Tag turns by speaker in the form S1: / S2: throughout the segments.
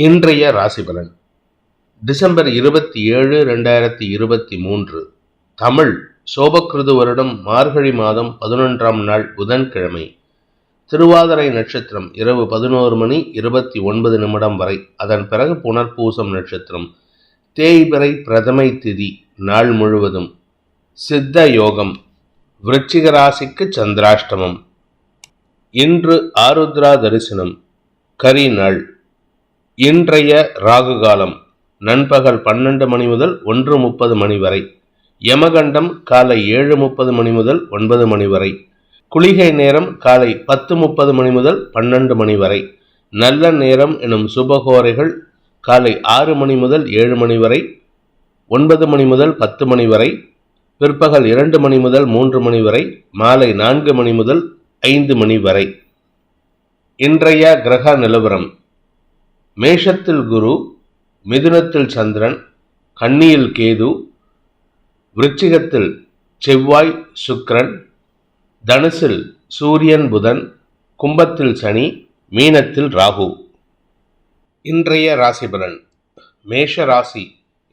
S1: இன்றைய ராசிபலன் டிசம்பர் 27, 2023 தமிழ் சோபக்கிருது வருடம் மார்கழி மாதம் 11ஆம் நாள் புதன்கிழமை. திருவாதிரை நட்சத்திரம் இரவு 11:29 வரை, அதன் பிறகு புனர்பூசம் நட்சத்திரம். தேய்பிறை பிரதமை திதி நாள் முழுவதும். சித்த யோகம். விருச்சிக ராசிக்கு சந்திராஷ்டமம். இன்று ஆருத்ரா தரிசனம். கரி நாள். இன்றைய ராகு காலம் நண்பகல் 12 மணி முதல் 1:30 மணி வரை. யமகண்டம் காலை 7:30 மணி முதல் 9 மணி வரை. குளிகை நேரம் காலை 10:30 மணி முதல் 12 மணி வரை. நல்ல நேரம் எனும் சுபகோரைகள் காலை 6 மணி முதல் 7 மணி வரை, 9 மணி முதல் 10 மணி வரை, பிற்பகல் 2 மணி முதல் 3 மணி வரை, மாலை 4 மணி முதல் 5 மணி வரை. இன்றைய கிரக நிலவரம். மேஷத்தில் குரு, மிதுனத்தில் சந்திரன், கன்னியில் கேது, விருச்சிகத்தில் செவ்வாய் சுக்கிரன், தனுசில் சூரியன் புதன், கும்பத்தில் சனி, மீனத்தில் ராகு. இன்றைய ராசிபலன். மேஷ ராசி.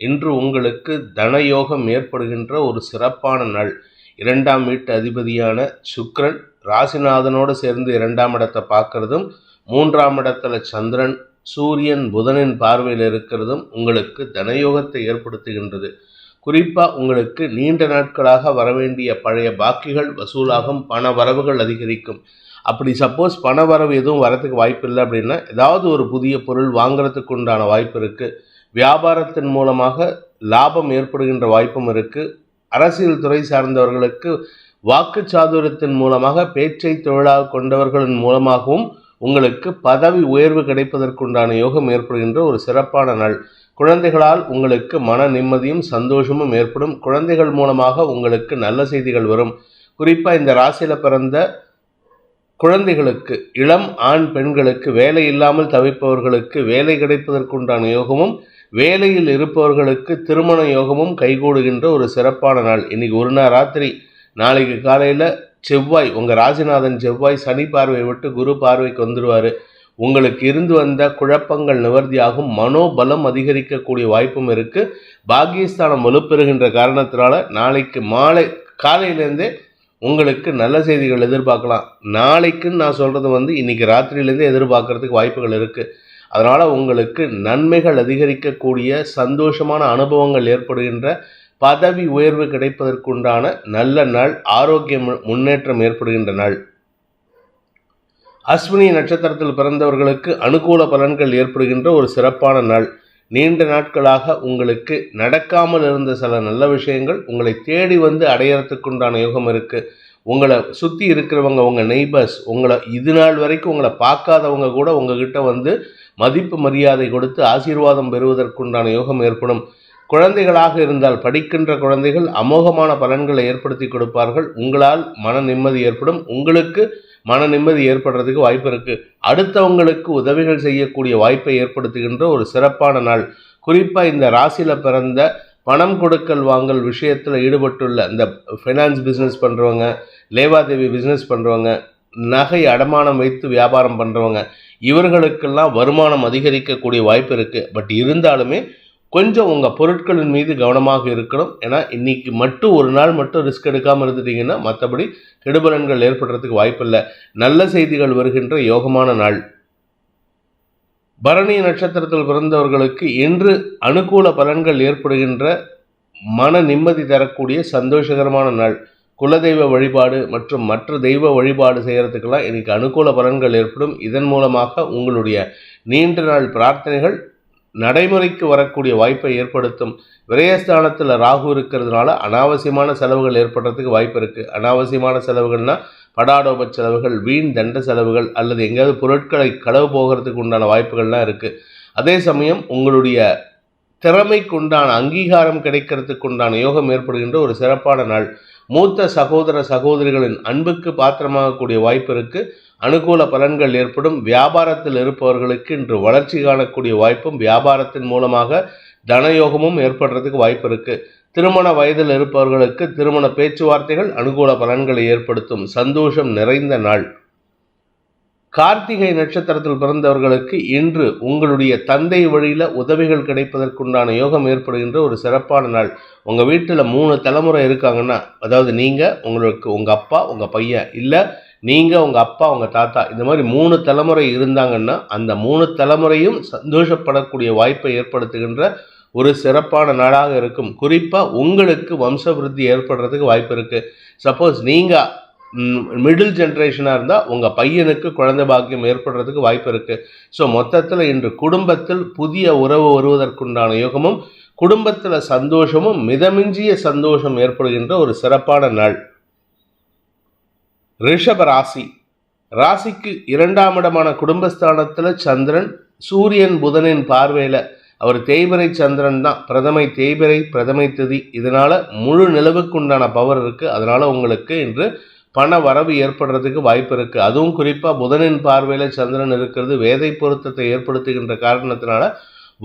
S1: இன்று உங்களுக்கு தனயோகம் ஏற்படுகின்ற ஒரு சிறப்பான நாள். 2ஆம் வீட்டு அதிபதியான சுக்கிரன் ராசிநாதனோடு சேர்ந்து 2ஆம் இடத்தை பார்க்கறதும், 3ஆம் இடத்துல சந்திரன் சூரியன் புதனின் பார்வையில் இருக்கிறதும் உங்களுக்கு தனயோகத்தை ஏற்படுத்துகின்றது. குறிப்பாக உங்களுக்கு நீண்ட நாட்களாக வரவேண்டிய பழைய பாக்கிகள் வசூலாகும், பண வரவுகள் அதிகரிக்கும். அப்படி சப்போஸ் பண வரவு எதுவும் வரத்துக்கு வாய்ப்பு இல்லை அப்படின்னா, ஏதாவது ஒரு புதிய பொருள் வாங்குறதுக்கு உண்டான வாய்ப்பு இருக்குது. வியாபாரத்தின் மூலமாக லாபம் ஏற்படுகின்ற வாய்ப்பும் இருக்குது. அரசியல் துறை சார்ந்தவர்களுக்கு வாக்கு சாதுரியத்தின் மூலமாக, பேச்சை தொழிலாக கொண்டவர்களின் மூலமாகவும் உங்களுக்கு பதவி உயர்வு கிடைப்பதற்குண்டான யோகம் ஏற்படுகின்ற ஒரு சிறப்பான நாள். குழந்தைகளால் உங்களுக்கு மன நிம்மதியும் சந்தோஷமும் ஏற்படும். குழந்தைகள் மூலமாக உங்களுக்கு நல்ல செய்திகள் வரும். குறிப்பாக இந்த ராசியில் பிறந்த குழந்தைகளுக்கு, இளம் ஆண் பெண்களுக்கு, வேலை இல்லாமல் தவிப்பவர்களுக்கு வேலை கிடைப்பதற்குண்டான யோகமும், வேலையில் இருப்பவர்களுக்கு திருமண யோகமும் கைகூடுகின்ற ஒரு சிறப்பான நாள். இன்னைக்கு ஒரு நாள் ராத்திரி, நாளைக்கு காலையில் செவ்வாய், உங்கள் ராசிநாதன் செவ்வாய் சனி பார்வை விட்டு குரு பார்வைக்கு வந்துடுவார். உங்களுக்கு இருந்து வந்த குழப்பங்கள் நிவர்த்தியாகும். மனோபலம் அதிகரிக்கக்கூடிய வாய்ப்பும் இருக்குது. பாக்கியஸ்தானம் வலுப்பெறுகின்ற காரணத்தினால நாளைக்கு மாலை காலையிலேருந்தே உங்களுக்கு நல்ல செய்திகள் எதிர்பார்க்கலாம். நாளைக்குன்னு நான் சொல்கிறது இன்றைக்கி ராத்திரியிலேருந்தே எதிர்பார்க்கறதுக்கு வாய்ப்புகள் இருக்குது. அதனால் உங்களுக்கு நன்மைகள் அதிகரிக்கக்கூடிய சந்தோஷமான அனுபவங்கள் ஏற்படுகின்ற, பதவி உயர்வு கிடைப்பதற்குண்டான நல்ல நாள். ஆரோக்கிய முன்னேற்றம் ஏற்படுகின்ற நாள். அஸ்வினி நட்சத்திரத்தில் பிறந்தவர்களுக்கு அனுகூல பலன்கள் ஏற்படுகின்ற ஒரு சிறப்பான நாள். நீண்ட நாட்களாக உங்களுக்கு நடக்காமல் இருந்த சில நல்ல விஷயங்கள் உங்களை தேடி வந்து அடையறதுக்குண்டான யோகம் இருக்குது. உங்களை சுற்றி இருக்கிறவங்க, உங்கள் நெய்பர்ஸ், உங்களை இது நாள் வரைக்கும் உங்களை பார்க்காதவங்க கூட உங்ககிட்ட வந்து மதிப்பு மரியாதை கொடுத்து ஆசீர்வாதம் பெறுவதற்குண்டான யோகம் ஏற்படும். குழந்தைகளாக இருந்தால் படிக்கின்ற குழந்தைகள் அமோகமான பலன்களை ஏற்படுத்தி கொடுப்பார்கள். உங்களால் மன நிம்மதி ஏற்படும். உங்களுக்கு மன நிம்மதி ஏற்படுறதுக்கு வாய்ப்பு இருக்குது. அடுத்தவங்களுக்கு உதவிகள் செய்யக்கூடிய வாய்ப்பை ஏற்படுத்துகின்ற ஒரு சிறப்பான நாள். குறிப்பாக இந்த ராசியில் பிறந்த பணம் கொடுக்கல் வாங்கல் விஷயத்தில் ஈடுபட்டுள்ள இந்த ஃபைனான்ஸ் பிஸ்னஸ் பண்ணுறவங்க, லேவாதேவி பிஸ்னஸ் பண்ணுறவங்க, நகை அடமானம் வைத்து வியாபாரம் பண்ணுறவங்க, இவர்களுக்கெல்லாம் வருமானம் அதிகரிக்கக்கூடிய வாய்ப்பு இருக்குது. பட் இருந்தாலுமே கொஞ்சம் உங்கள் பொருட்களின் மீது கவனமாக இருக்கணும். ஏன்னா இன்றைக்கி மட்டும் ஒரு நாள் மட்டும் ரிஸ்க் எடுக்காமல் இருந்துட்டிங்கன்னா மற்றபடி கெடுபலன்கள் ஏற்படுறதுக்கு வாய்ப்பில்லை. நல்ல செய்திகள் வருகின்ற யோகமான நாள். பரணி நட்சத்திரத்தில் பிறந்தவர்களுக்கு இன்று அனுகூல பலன்கள் ஏற்படுகின்ற, மன நிம்மதி தரக்கூடிய சந்தோஷகரமான நாள். குலதெய்வ வழிபாடு மற்றும் மற்ற தெய்வ வழிபாடு செய்கிறதுக்கெல்லாம் இன்றைக்கி அனுகூல பலன்கள் ஏற்படும். இதன் மூலமாக உங்களுடைய நீண்ட நாள் பிரார்த்தனைகள் நடைமுறைக்கு வரக்கூடிய வாய்ப்பை ஏற்படுத்தும். விரயஸ்தானத்தில் ராகு இருக்கிறதுனால அனாவசியமான செலவுகள் ஏற்படுறதுக்கு வாய்ப்பு இருக்குது. அனாவசியமான செலவுகள்னால் படாடோப செலவுகள், வீண் தண்ட செலவுகள், அல்லது எங்கேயாவது பொருட்களை களவு போகிறதுக்கு உண்டான வாய்ப்புகள்லாம் இருக்குது. அதே சமயம் உங்களுடைய திறமைக்கு உண்டான அங்கீகாரம் கிடைக்கிறதுக்கு உண்டான யோகம் ஏற்படுகின்ற ஒரு சிறப்பான நாள். மூத்த சகோதர சகோதரிகளின் அன்புக்கு பாத்திரமாகக்கூடிய வாய்ப்பு இருக்குது. அனுகூல பலன்கள் ஏற்படும். வியாபாரத்தில் இருப்பவர்களுக்கு இன்று வளர்ச்சி காணக்கூடிய வாய்ப்பும், வியாபாரத்தின் மூலமாக தனயோகமும் ஏற்படுறதுக்கு வாய்ப்பு இருக்குது. திருமண வயதில் இருப்பவர்களுக்கு திருமண பேச்சுவார்த்தைகள் அனுகூல பலன்களை ஏற்படுத்தும். சந்தோஷம் நிறைந்த நாள். கார்த்திகை நட்சத்திரத்தில் பிறந்தவர்களுக்கு இன்று உங்களுடைய தந்தை வழியில் உதவிகள் கிடைப்பதற்குண்டான யோகம் ஏற்படுகின்ற ஒரு சிறப்பான நாள். உங்கள் வீட்டில் 3 தலைமுறை இருக்காங்கன்னா, அதாவது நீங்கள், உங்களுக்கு உங்கள் அப்பா, உங்கள் பையன், இல்லை நீங்கள், உங்கள் அப்பா, உங்கள் தாத்தா, இந்த மாதிரி 3 தலைமுறை இருந்தாங்கன்னா அந்த 3 தலைமுறையும் சந்தோஷப்படக்கூடிய வாய்ப்பை ஏற்படுத்துகின்ற ஒரு சிறப்பான நாளாக இருக்கும். குறிப்பாக உங்களுக்கு வம்ச விருத்தி ஏற்படுறதுக்கு வாய்ப்பு இருக்குது. சப்போஸ் நீங்கள் மிடில் ஜென்ரேஷனாக இருந்தால் உங்கள் பையனுக்கு குழந்தை பாக்கியம் ஏற்படுறதுக்கு வாய்ப்பு இருக்குது. ஸோ மொத்தத்தில் இன்று குடும்பத்தில் புதிய உறவு வருவதற்குண்டான யோகமும், குடும்பத்தில் சந்தோஷமும், மிதமிஞ்சிய சந்தோஷம் ஏற்படுகின்ற ஒரு சிறப்பான நாள். ரிஷப ராசி. ராசிக்கு 2ஆம் இடமான குடும்பஸ்தானத்தில் சந்திரன் சூரியன் புதனின் பார்வையில், அவர் தேய்பிறை சந்திரன் தான், பிரதமை தேய்பிறை, பிரதமை திதி, இதனால் முழு நிலவுக்கு உண்டான பவர் இருக்குது. அதனால் உங்களுக்கு இன்று பண வரவு ஏற்படுறதுக்கு வாய்ப்பு இருக்குது. அதுவும் குறிப்பாக புதனின் பார்வையில் சந்திரன் இருக்கிறது வேதை பொருத்தத்தை ஏற்படுத்துகின்ற காரணத்தினால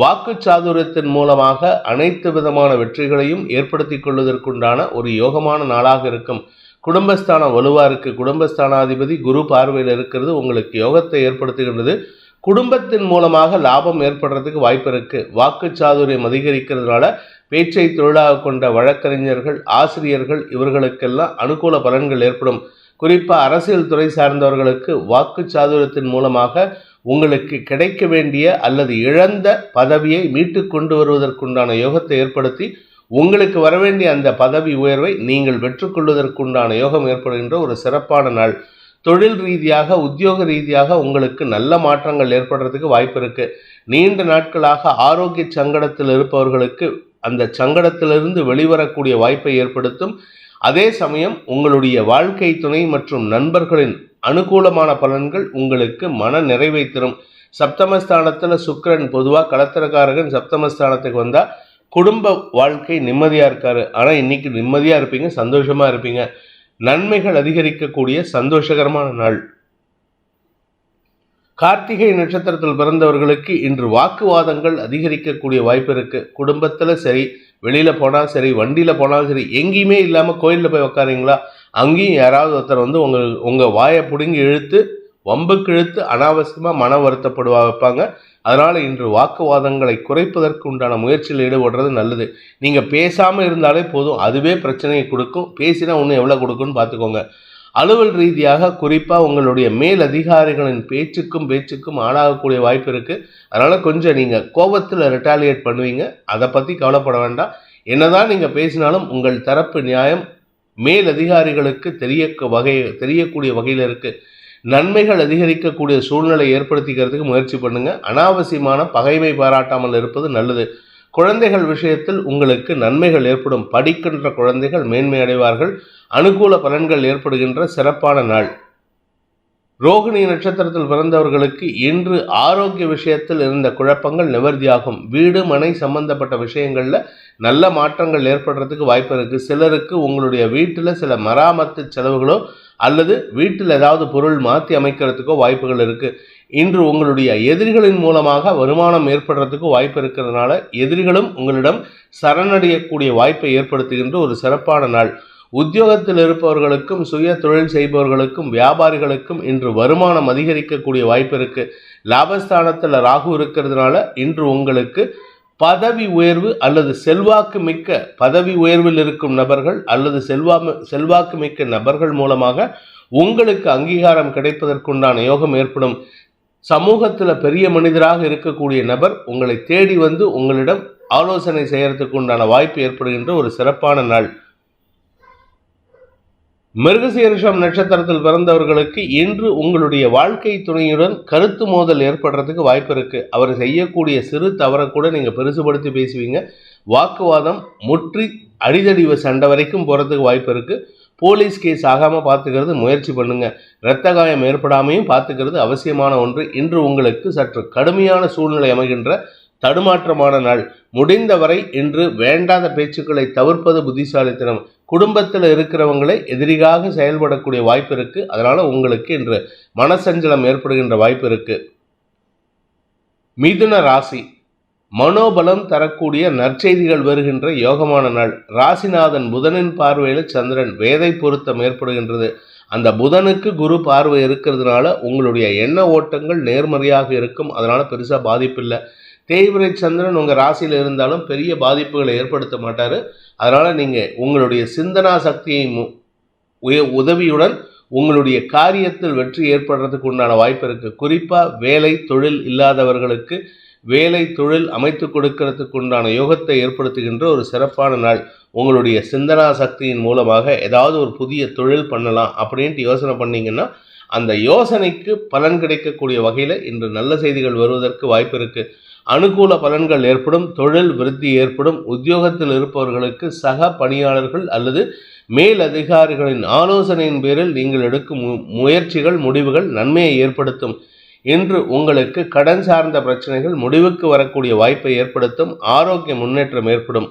S1: வாக்கு சாதுரியத்தின் மூலமாக அனைத்து விதமான வெற்றிகளையும் ஏற்படுத்தி கொள்வதற்குண்டான ஒரு யோகமான நாளாக இருக்கும். குடும்பஸ்தானம் வலுவாக இருக்குது. குடும்பஸ்தானாதிபதி குரு பார்வையில் இருக்கிறது உங்களுக்கு யோகத்தை ஏற்படுத்துகின்றது. குடும்பத்தின் மூலமாக லாபம் ஏற்படுறதுக்கு வாய்ப்பு இருக்குது. வாக்கு சாதுரியம் அதிகரிக்கிறதுனால பேச்சை தொழிலாக கொண்ட வழக்கறிஞர்கள், ஆசிரியர்கள், இவர்களுக்கெல்லாம் அனுகூல பலன்கள் ஏற்படும். குறிப்பாக அரசியல் துறை சார்ந்தவர்களுக்கு வாக்கு சாதுரியத்தின் மூலமாக உங்களுக்கு கிடைக்க வேண்டிய அல்லது இழந்த பதவியை மீட்டு கொண்டு வருவதற்குண்டான யோகத்தை ஏற்படுத்தி உங்களுக்கு வரவேண்டிய அந்த பதவி உயர்வை நீங்கள் பெற்றுக்கொள்வதற்குண்டான யோகம் ஏற்படுகின்ற ஒரு சிறப்பான நாள். தொழில் ரீதியாக, உத்தியோக ரீதியாக உங்களுக்கு நல்ல மாற்றங்கள் ஏற்படுறதுக்கு வாய்ப்பு இருக்குது. நீண்ட நாட்களாக ஆரோக்கிய சங்கடத்தில் இருப்பவர்களுக்கு அந்த சங்கடத்திலிருந்து வெளிவரக்கூடிய வாய்ப்பை ஏற்படுத்தும். அதே சமயம் உங்களுடைய வாழ்க்கை துணை மற்றும் நண்பர்களின் அனுகூலமான பலன்கள் உங்களுக்கு மன நிறைவை தரும். சப்தமஸ்தானத்தில் சுக்கிரன் பொதுவாக களத்திரக்காரகன் சப்தமஸ்தானத்துக்கு வந்தால் குடும்ப வாழ்க்கை நிம்மதியாக இருக்காரு. ஆனால் இன்னைக்கு நிம்மதியாக இருப்பீங்க, சந்தோஷமாக இருப்பீங்க. நன்மைகள் அதிகரிக்கக்கூடிய சந்தோஷகரமான நாள். கார்த்திகை நட்சத்திரத்தில் பிறந்தவர்களுக்கு இன்று வாக்குவாதங்கள் அதிகரிக்கக்கூடிய வாய்ப்பு இருக்குது. குடும்பத்தில் சரி, வெளியில் போனால் சரி, வண்டியில் போனாலும் சரி, எங்கேயுமே இல்லாமல் கோயிலில் போய் உட்காரீங்களா, அங்கேயும் யாராவது ஒருத்தர் வந்து உங்கள் வாயை பிடுங்கி இழுத்து வம்புக்கு இழுத்து அனாவசியமாக மன வருத்தப்படுவா வைப்பாங்க. அதனால் இன்று வாக்குவாதங்களை குறைப்பதற்கு உண்டான முயற்சியில் ஈடுபடுறது நல்லது. நீங்கள் பேசாமல் இருந்தாலே போதும், அதுவே பிரச்சனையை கொடுக்கும். பேசினா இன்னும் எவ்வளோ கொடுக்குன்னு பார்த்துக்கோங்க. அலுவல் ரீதியாக குறிப்பாக உங்களுடைய மேல் அதிகாரிகளின் பேச்சுக்கும் ஆளாகக்கூடிய வாய்ப்பு இருக்குது. அதனால் கொஞ்சம் நீங்கள் கோபத்தில் ரிட்டாலியேட் பண்ணுவீங்க. அதை பற்றி கவலைப்பட வேண்டாம். என்னதான் நீங்கள் பேசினாலும் உங்கள் தரப்பு நியாயம் மேல் அதிகாரிகளுக்கு தெரியக்கூடிய வகையில் இருக்குது. நன்மைகள் அதிகரிக்கக்கூடிய சூழ்நிலை ஏற்படுத்திக்கிறதுக்கு முயற்சி பண்ணுங்கள். அனாவசியமான பகைமை பாராட்டாமல் இருப்பது நல்லது. குழந்தைகள் விஷயத்தில் உங்களுக்கு நன்மைகள் ஏற்படும். படிக்கின்ற குழந்தைகள் மேன்மை அடைவார்கள். அனுகூல பலன்கள் ஏற்படுகின்ற சிறப்பான நாள். ரோகிணி நட்சத்திரத்தில் பிறந்தவர்களுக்கு இன்று ஆரோக்கிய விஷயத்தில் இருந்த குழப்பங்கள் நிவர்த்தியாகும். வீடு மனை சம்பந்தப்பட்ட விஷயங்களில் நல்ல மாற்றங்கள் ஏற்படுறதுக்கு வாய்ப்பு இருக்குது. சிலருக்கு உங்களுடைய வீட்டில் சில மராமத்து செலவுகளோ அல்லது வீட்டில் ஏதாவது பொருள் மாற்றி அமைக்கிறதுக்கோ வாய்ப்புகள் இருக்குது. இன்று உங்களுடைய எதிரிகளின் மூலமாக வருமானம் ஏற்படுறதுக்கு வாய்ப்பு இருக்கிறதுனால எதிரிகளும் உங்களிடம் சரணடையக்கூடிய வாய்ப்பை ஏற்படுத்துகின்ற ஒரு சிறப்பான நாள். உத்தியோகத்தில் இருப்பவர்களுக்கும் சுய தொழில் செய்பவர்களுக்கும் வியாபாரிகளுக்கும் இன்று வருமானம் அதிகரிக்கக்கூடிய வாய்ப்பு இருக்குது. லாபஸ்தானத்தில் ராகு இருக்கிறதுனால இன்று உங்களுக்கு பதவி உயர்வு அல்லது செல்வாக்கு மிக்க பதவி உயர்வில் இருக்கும் நபர்கள் அல்லது செல்வாக்கு மிக்க நபர்கள் மூலமாக உங்களுக்கு அங்கீகாரம் கிடைப்பதற்குண்டான யோகம் ஏற்படும். சமூகத்தில் பெரிய மனிதராக இருக்கக்கூடிய நபர் உங்களை தேடி வந்து உங்களிடம் ஆலோசனை செய்யறதுக்கு உண்டான வாய்ப்பு ஏற்படுகின்ற ஒரு சிறப்பான நாள். மிருகசீரிஷம் நட்சத்திரத்தில் பிறந்தவர்களுக்கு இன்று உங்களுடைய வாழ்க்கை துணையுடன் கருத்து மோதல் ஏற்படுறதுக்கு வாய்ப்பு இருக்குது. அவர் செய்யக்கூடிய சிறு தவறை கூட நீங்கள் பெருசுபடுத்தி பேசுவீங்க. வாக்குவாதம் முற்றி அடிதடி சண்டை வரைக்கும் போகிறதுக்கு வாய்ப்பு இருக்குது. போலீஸ் கேஸ் ஆகாமல் பார்த்துக்கிறது முயற்சி பண்ணுங்கள். இரத்த காயம் ஏற்படாமையும் பார்த்துக்கிறது அவசியமான ஒன்று. இன்று உங்களுக்கு சற்று கடுமையான சூழ்நிலை அமைகின்ற தடுமாற்றமான நாள். முடிந்தவரை இன்று வேண்டாத பேச்சுக்களை தவிர்ப்பது புத்திசாலித்தனம். குடும்பத்தில் இருக்கிறவங்களை எதிரியாக செயல்படக்கூடிய வாய்ப்பு இருக்குது. அதனால் உங்களுக்கு இன்று மனசஞ்சலம் ஏற்படுகின்ற வாய்ப்பு இருக்குது. மிதுன ராசி. மனோபலம் தரக்கூடிய நற்செய்திகள் வருகின்ற யோகமான நாள். ராசிநாதன் புதனின் பார்வையில் சந்திரன் வேதை பொருத்தம் ஏற்படுகின்றது. அந்த புதனுக்கு குரு பார்வை இருக்கிறதுனால உங்களுடைய எண்ண ஓட்டங்கள் நேர்மறையாக இருக்கும். அதனால் பெருசாக பாதிப்பு இல்லை. தேய்பிறை சந்திரன் உங்கள் ராசியில் இருந்தாலும் பெரிய பாதிப்புகளை ஏற்படுத்த மாட்டார். அதனால் நீங்கள் உங்களுடைய சிந்தனா சக்தியை உதவியுடன் உங்களுடைய காரியத்தில் வெற்றி ஏற்படுறதுக்கு உண்டான வாய்ப்பு இருக்குது. குறிப்பாக வேலை தொழில் இல்லாதவர்களுக்கு வேலை தொழில் அமைத்து கொடுக்கறதுக்கு உண்டான யோகத்தை ஏற்படுத்துகின்ற ஒரு சிறப்பான நாள். உங்களுடைய சிந்தனா சக்தியின் மூலமாக ஏதாவது ஒரு புதிய தொழில் பண்ணலாம் அப்படின்ட்டு யோசனை பண்ணிங்கன்னா அந்த யோசனைக்கு பலன் கிடைக்கக்கூடிய வகையில் இன்று நல்ல செய்திகள் வருவதற்கு வாய்ப்பு இருக்குது. அனுகூல பலன்கள் ஏற்படும். தொழில் விருத்தி ஏற்படும். உத்தியோகத்தில் இருப்பவர்களுக்கு சக பணியாளர்கள் அல்லது மேல் அதிகாரிகளின் ஆலோசனையின் பேரில் நீங்கள் எடுக்கும் முயற்சிகள் முடிவுகள் நன்மையை ஏற்படுத்தும். இன்று உங்களுக்கு கடன் சார்ந்த பிரச்சனைகள் முடிவுக்கு வரக்கூடிய வாய்ப்பை ஏற்படுத்தும். ஆரோக்கிய முன்னேற்றம் ஏற்படும்.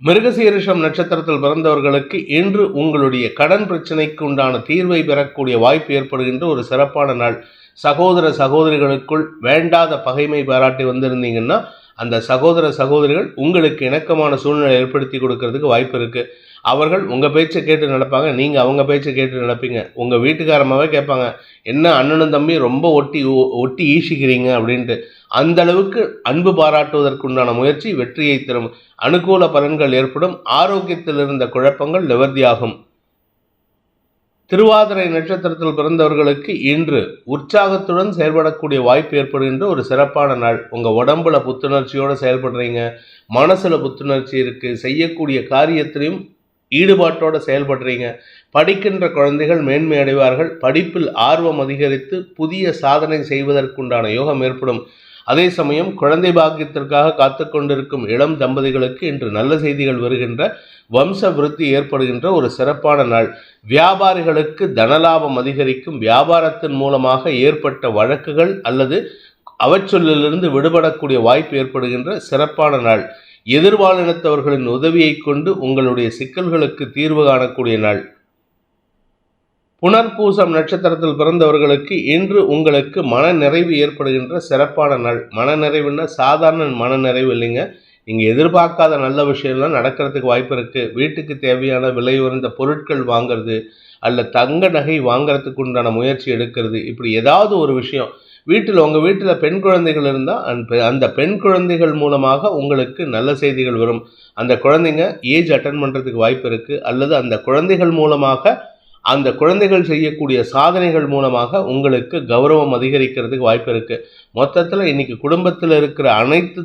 S1: மிருகசீரிஷம் நட்சத்திரத்தில் பிறந்தவர்களுக்கு இன்று உங்களுடைய கடன் பிரச்சனைக்கு உண்டான தீர்வை பெறக்கூடிய வாய்ப்பு ஏற்படுகின்ற ஒரு சிறப்பான நாள். சகோதர சகோதரிகளுக்குள் வேண்டாத பகைமை பாராட்டி வந்திருந்தீங்கன்னா அந்த சகோதர சகோதரிகள் உங்களுக்கு இணக்கமான சூழ்நிலை ஏற்படுத்தி கொடுக்கறதுக்கு வாய்ப்பு இருக்குது. அவர்கள் உங்கள் பேச்சை கேட்டு நடப்பாங்க, நீங்கள் அவங்க பேச்சை கேட்டு நடப்பீங்க. உங்கள் வீட்டுக்காரமாகவே கேட்பாங்க, என்ன அண்ணனும் தம்பி ரொம்ப ஒட்டி ஈசிக்கிறீங்க அப்படின்ட்டு. அந்த அளவுக்கு அன்பு பாராட்டுவதற்குண்டான முயற்சி வெற்றியை தரும். அனுகூல பலன்கள் ஏற்படும். ஆரோக்கியத்தில் இருந்த குழப்பங்கள் நிவர்த்தியாகும். திருவாதிரை நட்சத்திரத்தில் பிறந்தவர்களுக்கு இன்று உற்சாகத்துடன் செயல்படக்கூடிய வாய்ப்பு ஏற்படுகின்ற ஒரு சிறப்பான நாள். உங்கள் உடம்புல புத்துணர்ச்சியோடு செயல்படுறீங்க, மனசில் புத்துணர்ச்சி இருக்குது, செய்யக்கூடிய காரியத்திலையும் ஈடுபாட்டோடு செயல்படுறீங்க. படிக்கின்ற குழந்தைகள் மேன்மை அடைவார்கள். படிப்பில் ஆர்வம் அதிகரித்து புதிய சாதனை செய்வதற்குண்டான யோகம் ஏற்படும். அதே சமயம் குழந்தை பாக்கியத்திற்காக காத்து கொண்டிருக்கும் இளம் தம்பதிகளுக்கு இன்று நல்ல செய்திகள் வருகின்ற வம்ச விருத்தி ஏற்படுகின்ற ஒரு சிறப்பான நாள். வியாபாரிகளுக்கு தனலாபம் அதிகரிக்கும். வியாபாரத்தின் மூலமாக ஏற்பட்ட வழக்குகள் அல்லது அவச்சொல்லிலிருந்து விடுபடக்கூடிய வாய்ப்பு ஏற்படுகின்ற சிறப்பான நாள். எதிர்பாலினத்தவர்களின் உதவியை கொண்டு உங்களுடைய சிக்கல்களுக்கு தீர்வு காணக்கூடிய நாள். புனர்பூசம் நட்சத்திரத்தில் பிறந்தவர்களுக்கு இன்று உங்களுக்கு மன நிறைவு ஏற்படுகின்ற சிறப்பான நாள். மன நிறைவுன்னா சாதாரண மன நிறைவு இல்லைங்க. நீங்கள் எதிர்பார்க்காத நல்ல விஷயம்லாம் நடக்கிறதுக்கு வாய்ப்பு இருக்குது. வீட்டுக்கு தேவையான விலை உயர்ந்த பொருட்கள் வாங்கிறது அல்ல தங்க நகை வாங்கிறதுக்கு உண்டான முயற்சி எடுக்கிறது. இப்படி ஏதாவது ஒரு விஷயம் உங்கள் வீட்டில் பெண் குழந்தைகள் இருந்தால் அந்த பெண் குழந்தைகள் மூலமாக உங்களுக்கு நல்ல செய்திகள் வரும். அந்த குழந்தைங்க ஏஜ் அட்டன் பண்ணுறதுக்கு வாய்ப்பு இருக்குது. அல்லது அந்த குழந்தைகள் மூலமாக அந்த குழந்தைகள் செய்யக்கூடிய சாதனைகள் மூலமாக உங்களுக்கு கௌரவம் அதிகரிக்கிறதுக்கு வாய்ப்பு இருக்குது. மொத்தத்தில் இன்னைக்கு குடும்பத்தில் இருக்கிற அனைத்து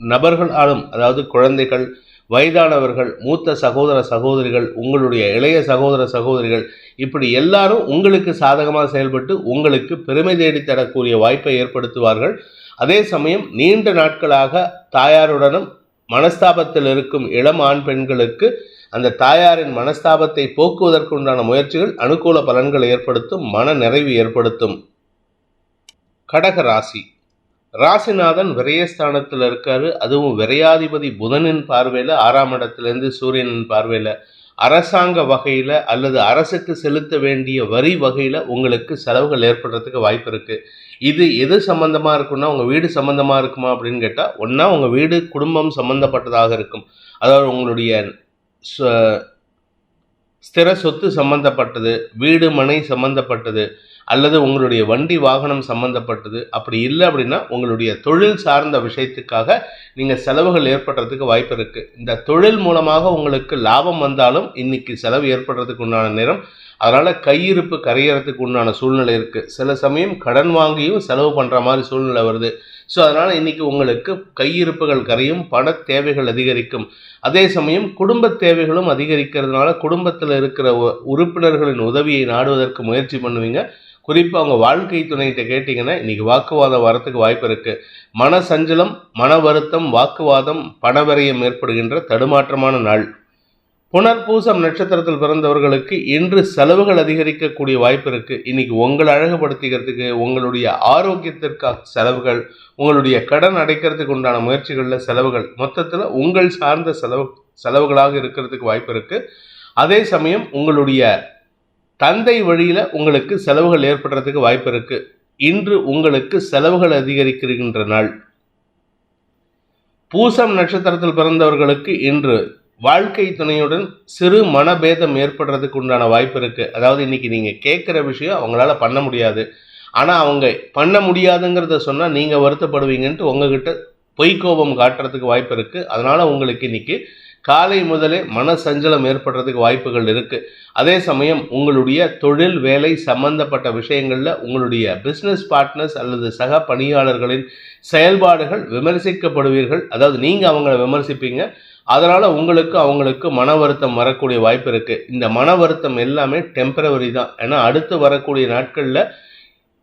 S1: நபர்களாலும், அதாவது குழந்தைகள், வயதானவர்கள், மூத்த சகோதர சகோதரிகள், உங்களுடைய இளைய சகோதர சகோதரிகள், இப்படி எல்லாரும் உங்களுக்கு சாதகமாக செயல்பட்டு உங்களுக்கு பெருமை தேடி தரக்கூடிய வாய்ப்பை ஏற்படுத்துவார்கள். அதே சமயம் நீண்ட நாட்களாக தாயாருடனும் மனஸ்தாபத்தில் இருக்கும் இளம் ஆண் பெண்களுக்கு அந்த தாயாரின் மனஸ்தாபத்தை போக்குவதற்குண்டான முயற்சிகள் அனுகூல பலன்களை ஏற்படுத்தும். மன நிறைவு ஏற்படுத்தும். கடக ராசி. ராசிநாதன் விரயஸ்தானத்தில் இருக்காரு. அதுவும் விரையாதிபதி புதனின் பார்வையில் 6ஆம் இடத்துலேருந்து சூரியனின் பார்வையில் அரசாங்க வகையில் அல்லது அரசுக்கு செலுத்த வேண்டிய வரி வகையில் உங்களுக்கு செலவுகள் ஏற்படுறதுக்கு வாய்ப்பு இருக்குது. இது எது சம்மந்தமாக இருக்குன்னா உங்கள் வீடு சம்மந்தமாக இருக்குமா அப்படின்னு கேட்டால், ஒன்றா உங்கள் வீடு குடும்பம் சம்மந்தப்பட்டதாக இருக்கும். அதாவது உங்களுடைய ஸ்திர சொத்து சம்பந்தப்பட்டது, வீடு மனை சம்பந்தப்பட்டது, அல்லது உங்களுடைய வண்டி வாகனம் சம்பந்தப்பட்டது. அப்படி இல்லை அப்படின்னா உங்களுடைய தொழில் சார்ந்த விஷயத்துக்காக நீங்கள் செலவுகள் ஏற்படுறதுக்கு வாய்ப்பு இருக்குது. இந்த தொழில் மூலமாக உங்களுக்கு லாபம் வந்தாலும் இன்னைக்கு செலவு ஏற்படுறதுக்கு உண்டான நேரம். அதனால் கையிருப்பு கரையிறதுக்கு உண்டான சூழ்நிலை இருக்குது. சில சமயம் கடன் வாங்கியும் செலவு பண்ணுற மாதிரி சூழ்நிலை வருது. ஸோ அதனால் இன்றைக்கி உங்களுக்கு கையிருப்புகள் கரையும், பண தேவைகள் அதிகரிக்கும். அதே சமயம் குடும்ப தேவைகளும் அதிகரிக்கிறதுனால குடும்பத்தில் இருக்கிற உறுப்பினர்களின் உதவியை நாடுவதற்கு முயற்சி பண்ணுவீங்க. குறிப்பாக அவங்க வாழ்க்கை துணைகிட்ட கேட்டிங்கன்னா இன்றைக்கி வாக்குவாதம் வரத்துக்கு வாய்ப்பு இருக்குது. மன சஞ்சலம், மன வருத்தம், வாக்குவாதம், பணவரையம் ஏற்படுகின்ற தடுமாற்றமான நாள். புனர்பூசம் நட்சத்திரத்தில் பிறந்தவர்களுக்கு இன்று செலவுகள் அதிகரிக்கக்கூடிய வாய்ப்பு இருக்குது. இன்றைக்கி உங்களை அழகுபடுத்திக்கிறதுக்கு, உங்களுடைய ஆரோக்கியத்திற்காக செலவுகள், உங்களுடைய கடன் அடைக்கிறதுக்கு உண்டான முயற்சிகளில் செலவுகள், மொத்தத்தில் உங்கள் சார்ந்த செலவுகளாக இருக்கிறதுக்கு வாய்ப்பு இருக்குது. அதே சமயம் உங்களுடைய தந்தை வழியில் உங்களுக்கு செலவுகள் ஏற்படுறதுக்கு வாய்ப்பு இருக்குது. இன்று உங்களுக்கு செலவுகள் அதிகரிக்கின்ற நாள். பூசம் நட்சத்திரத்தில் பிறந்தவர்களுக்கு இன்று வாழ்க்கை துணையுடன் சிறு மனபேதம் ஏற்படுறதுக்கு உண்டான வாய்ப்பு இருக்கு. அதாவது இன்னைக்கு நீங்க கேட்குற விஷயம் அவங்களால பண்ண முடியாது, ஆனா அவங்க பண்ண முடியாதுங்கிறத சொன்னா நீங்க வருத்தப்படுவீங்கன்ட்டு உங்ககிட்ட பொய்க்கோபம் காட்டுறதுக்கு வாய்ப்பு இருக்கு. அதனால உங்களுக்கு இன்னைக்கு காலை முதலே மன சஞ்சலம் ஏற்படுறதுக்கு வாய்ப்புகள் இருக்கு. அதே சமயம் உங்களுடைய தொழில் வேலை சம்பந்தப்பட்ட விஷயங்கள்ல உங்களுடைய பிசினஸ் பார்ட்னர்ஸ் அல்லது சக பணியாளர்களின் செயல்பாடுகள் விமர்சிக்கப்படுவீர்கள். அதாவது நீங்க அவங்கள விமர்சிப்பீங்க. அதனால அவங்களுக்கு மன வருத்தம் வரக்கூடிய வாய்ப்பு இருக்கு. இந்த மன வருத்தம் எல்லாமே டெம்பரவரி தான். ஏன்னா அடுத்து வரக்கூடிய நாட்கள்ல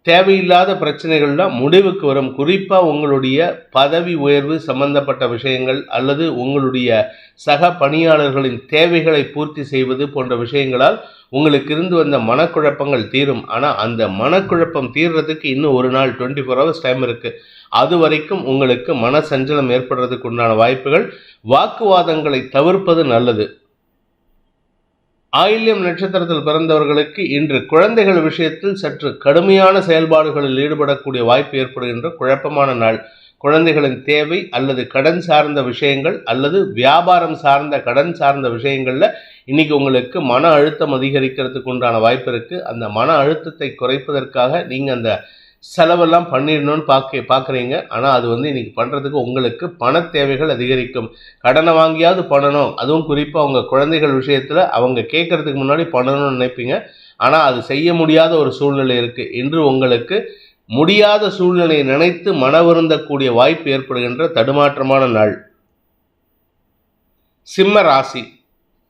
S1: தேவையில்லாத பிரச்சனைகள்லாம் முடிவுக்கு வரும். குறிப்பா உங்களுடைய பதவி உயர்வு சம்பந்தப்பட்ட விஷயங்கள் அல்லது உங்களுடைய சக பணியாளர்களின் தேவைகளை பூர்த்தி செய்வது போன்ற விஷயங்களால் உங்களுக்கு இருந்து வந்த மனக்குழப்பங்கள் தீரும். ஆனா அந்த மனக்குழப்பம் தீர்றதுக்கு இன்னும் ஒரு நாள் 24 hours டைம் இருக்கு. அது வரைக்கும் உங்களுக்கு மன சஞ்சலம் ஏற்படுறதுக்கு உண்டான வாய்ப்புகள். வாக்குவாதங்களை தவிர்ப்பது நல்லது. ஆயில்யம் நட்சத்திரத்தில் பிறந்தவர்களுக்கு இன்று குழந்தைகள் விஷயத்தில் சற்று கடுமையான செயல்பாடுகளில் ஈடுபடக்கூடிய வாய்ப்பு ஏற்படுகின்ற குழப்பமான நாள். குழந்தைகளின் தேவை அல்லது கடன் சார்ந்த விஷயங்கள் அல்லது வியாபாரம் சார்ந்த கடன் சார்ந்த விஷயங்கள்ல இன்னைக்கு உங்களுக்கு மன அழுத்தம் அதிகரிக்கிறதுக்கு உண்டான வாய்ப்பு இருக்கு. அந்த மன அழுத்தத்தை குறைப்பதற்காக நீங்க அந்த செலவெல்லாம் பண்ணிடணும்னு பார்க்குறீங்க. ஆனால் அது இன்னைக்கு பண்ணுறதுக்கு உங்களுக்கு பண தேவைகள் அதிகரிக்கும். கடனை வாங்கியாவது பண்ணணும். அதுவும் குறிப்பாக உங்கள் குழந்தைகள் விஷயத்தில் அவங்க கேட்கறதுக்கு முன்னாடி பண்ணணும்னு நினைப்பீங்க. ஆனால் அது செய்ய முடியாத ஒரு சூழ்நிலை இருக்குது. இன்று உங்களுக்கு முடியாத சூழ்நிலையை நினைத்து மன வருந்தக்கூடிய வாய்ப்பு ஏற்படுகின்ற தடுமாற்றமான நாள். சிம்ம ராசி.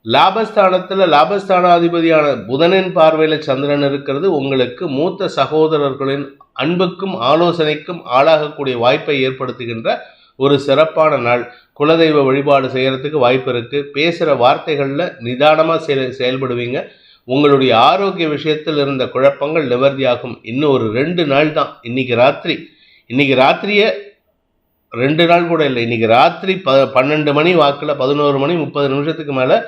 S1: லாபஸ்தானத்தில் லாபஸ்தானாதிபதியான புதனின் பார்வையில் சந்திரன் இருக்கிறது. உங்களுக்கு மூத்த சகோதரர்களின் அன்புக்கும் ஆலோசனைக்கும் ஆளாகக்கூடிய வாய்ப்பை ஏற்படுத்துகின்ற ஒரு சிறப்பான நாள். குலதெய்வ வழிபாடு செய்யறதுக்கு வாய்ப்பு இருக்கு. பேசுகிற வார்த்தைகளில் நிதானமாக செயல்படுவீங்க. உங்களுடைய ஆரோக்கிய விஷயத்தில் இருந்த குழப்பங்கள் நிவர்த்தியாகும். இன்னும் ஒரு 2 நாள் தான். இன்னைக்கு ராத்திரியே 2 நாள் கூட இல்லை. இன்னைக்கு ராத்திரி 12 மணி வாக்கில் 11 மணி 30 நிமிஷத்துக்கு மேலே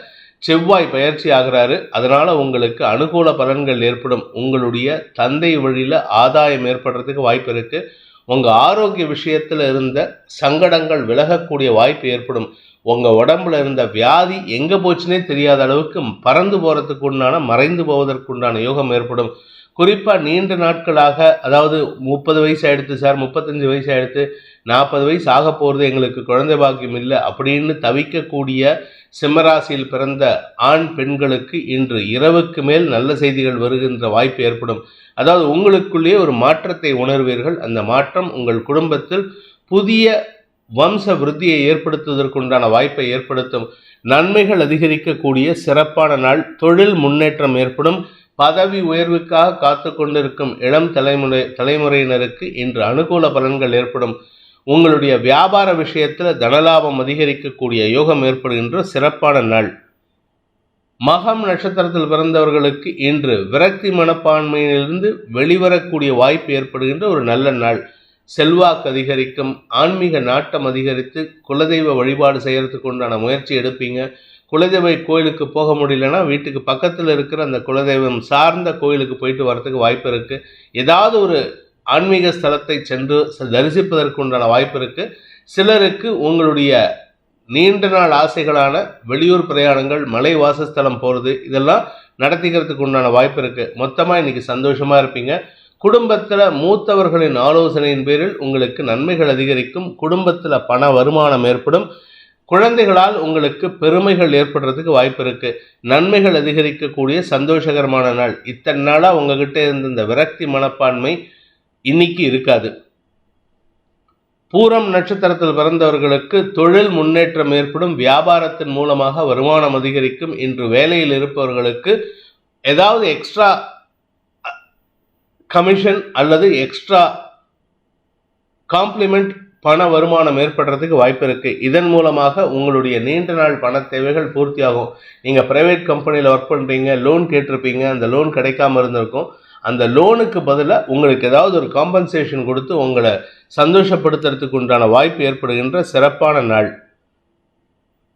S1: செவ்வாய் பயிற்சி ஆகிறாரு. அதனால உங்களுக்கு அனுகூல பலன்கள் ஏற்படும். உங்களுடைய தந்தை வழியில் ஆதாயம் ஏற்படுறதுக்கு வாய்ப்பு இருக்கு. உங்கள் ஆரோக்கிய விஷயத்தில் இருந்த சங்கடங்கள் விலகக்கூடிய வாய்ப்பு ஏற்படும். உங்கள் உடம்புல இருந்த வியாதி எங்கே போச்சுன்னே தெரியாத அளவுக்கு பறந்து போகிறதுக்கு உண்டான மறைந்து போவதற்குண்டான யோகம் ஏற்படும். குறிப்பாக நீண்ட நாட்களாக, அதாவது 30 வயசு ஆகிடுத்து சார், 35 வயசு ஆகிடுத்து, 40 வயசு ஆக போகிறது, எங்களுக்கு குழந்தை பாக்கியம் இல்லை அப்படின்னு தவிக்கக்கூடிய சிம்மராசியில் பிறந்த ஆண் பெண்களுக்கு இன்று இரவுக்கு மேல் நல்ல செய்திகள் வருகின்ற வாய்ப்பு ஏற்படும். அதாவது உங்களுக்குள்ளேயே ஒரு மாற்றத்தை உணர்வீர்கள். அந்த மாற்றம் உங்கள் குடும்பத்தில் புதிய வம்ச விருத்தியை ஏற்படுத்துவதற்குண்டான வாய்ப்பை ஏற்படுத்தும். நன்மைகள் அதிகரிக்கக்கூடிய சிறப்பான நாள். தொழில் முன்னேற்றம் ஏற்படும். பதவி உயர்வுக்காக காத்து கொண்டிருக்கும் இளம் தலைமுறையினருக்கு இன்று அனுகூல பலன்கள் ஏற்படும். உங்களுடைய வியாபார விஷயத்தில் தனலாபம் அதிகரிக்கக்கூடிய யோகம் ஏற்படுகின்ற சிறப்பான நாள். மகம் நட்சத்திரத்தில் பிறந்தவர்களுக்கு இன்று விரக்தி மனப்பான்மையிலிருந்து வெளிவரக்கூடிய வாய்ப்பு ஏற்படுகின்ற ஒரு நல்ல நாள். செல்வாக்கு அதிகரிக்கும். ஆன்மீக நாட்டம் அதிகரித்து குலதெய்வ வழிபாடு செய்யறதுக்கு உண்டான முயற்சி எடுப்பீங்க. குலதெய்வ கோயிலுக்கு போக முடியலன்னா வீட்டுக்கு பக்கத்தில் இருக்கிற அந்த குலதெய்வம் சார்ந்த கோயிலுக்கு போயிட்டு வரதுக்கு வாய்ப்பு இருக்குது. ஏதாவது ஒரு ஆன்மீக ஸ்தலத்தை சென்று தரிசிப்பதற்கு உண்டான வாய்ப்பு இருக்குது. சிலருக்கு உங்களுடைய நீண்ட நாள் ஆசைகளான வெளியூர் பிரயாணங்கள், மலை வாசஸ்தலம் போகிறது, இதெல்லாம் நடத்திக்கிறதுக்கு உண்டான வாய்ப்பு இருக்குது. மொத்தமாக இன்றைக்கி சந்தோஷமாக இருப்பீங்க. குடும்பத்தில் மூத்தவர்களின் ஆலோசனையின் பேரில் உங்களுக்கு நன்மைகள் அதிகரிக்கும். குடும்பத்தில் பண வருமானம் ஏற்படும். குழந்தைகளால் உங்களுக்கு பெருமைகள் ஏற்படுறதுக்கு வாய்ப்பு இருக்கு. நன்மைகள் அதிகரிக்கக்கூடிய சந்தோஷகரமான நாள். இத்தனை நாளாக உங்ககிட்ட இருந்த இந்த விரக்தி மனப்பான்மை இன்னைக்கு இருக்காது. பூரம் நட்சத்திரத்தில் பிறந்தவர்களுக்கு தொழில் முன்னேற்றம் ஏற்படும். வியாபாரத்தின் மூலமாக வருமானம் அதிகரிக்கும். இன்று வேலையில் இருப்பவர்களுக்கு ஏதாவது எக்ஸ்ட்ரா கமிஷன் அல்லது எக்ஸ்ட்ரா காம்ப்ளிமெண்ட் பண வருமானம் ஏற்படுறதுக்கு வாய்ப்பு இருக்கு. இதன் மூலமாக உங்களுடைய நீண்ட நாள் பண தேவைகள் பூர்த்தியாகும். நீங்க பிரைவேட் கம்பெனியில் ஒர்க் பண்றீங்க, லோன் கேட்டிருப்பீங்க, அந்த லோன் கிடைக்காம இருந்திருக்கும். அந்த லோனுக்கு பதிலாக உங்களுக்கு ஏதாவது ஒரு காம்பன்சேஷன் கொடுத்து உங்களை சந்தோஷப்படுத்துறதுக்கு உண்டான வாய்ப்பு ஏற்படுகின்ற சிறப்பான நாள்.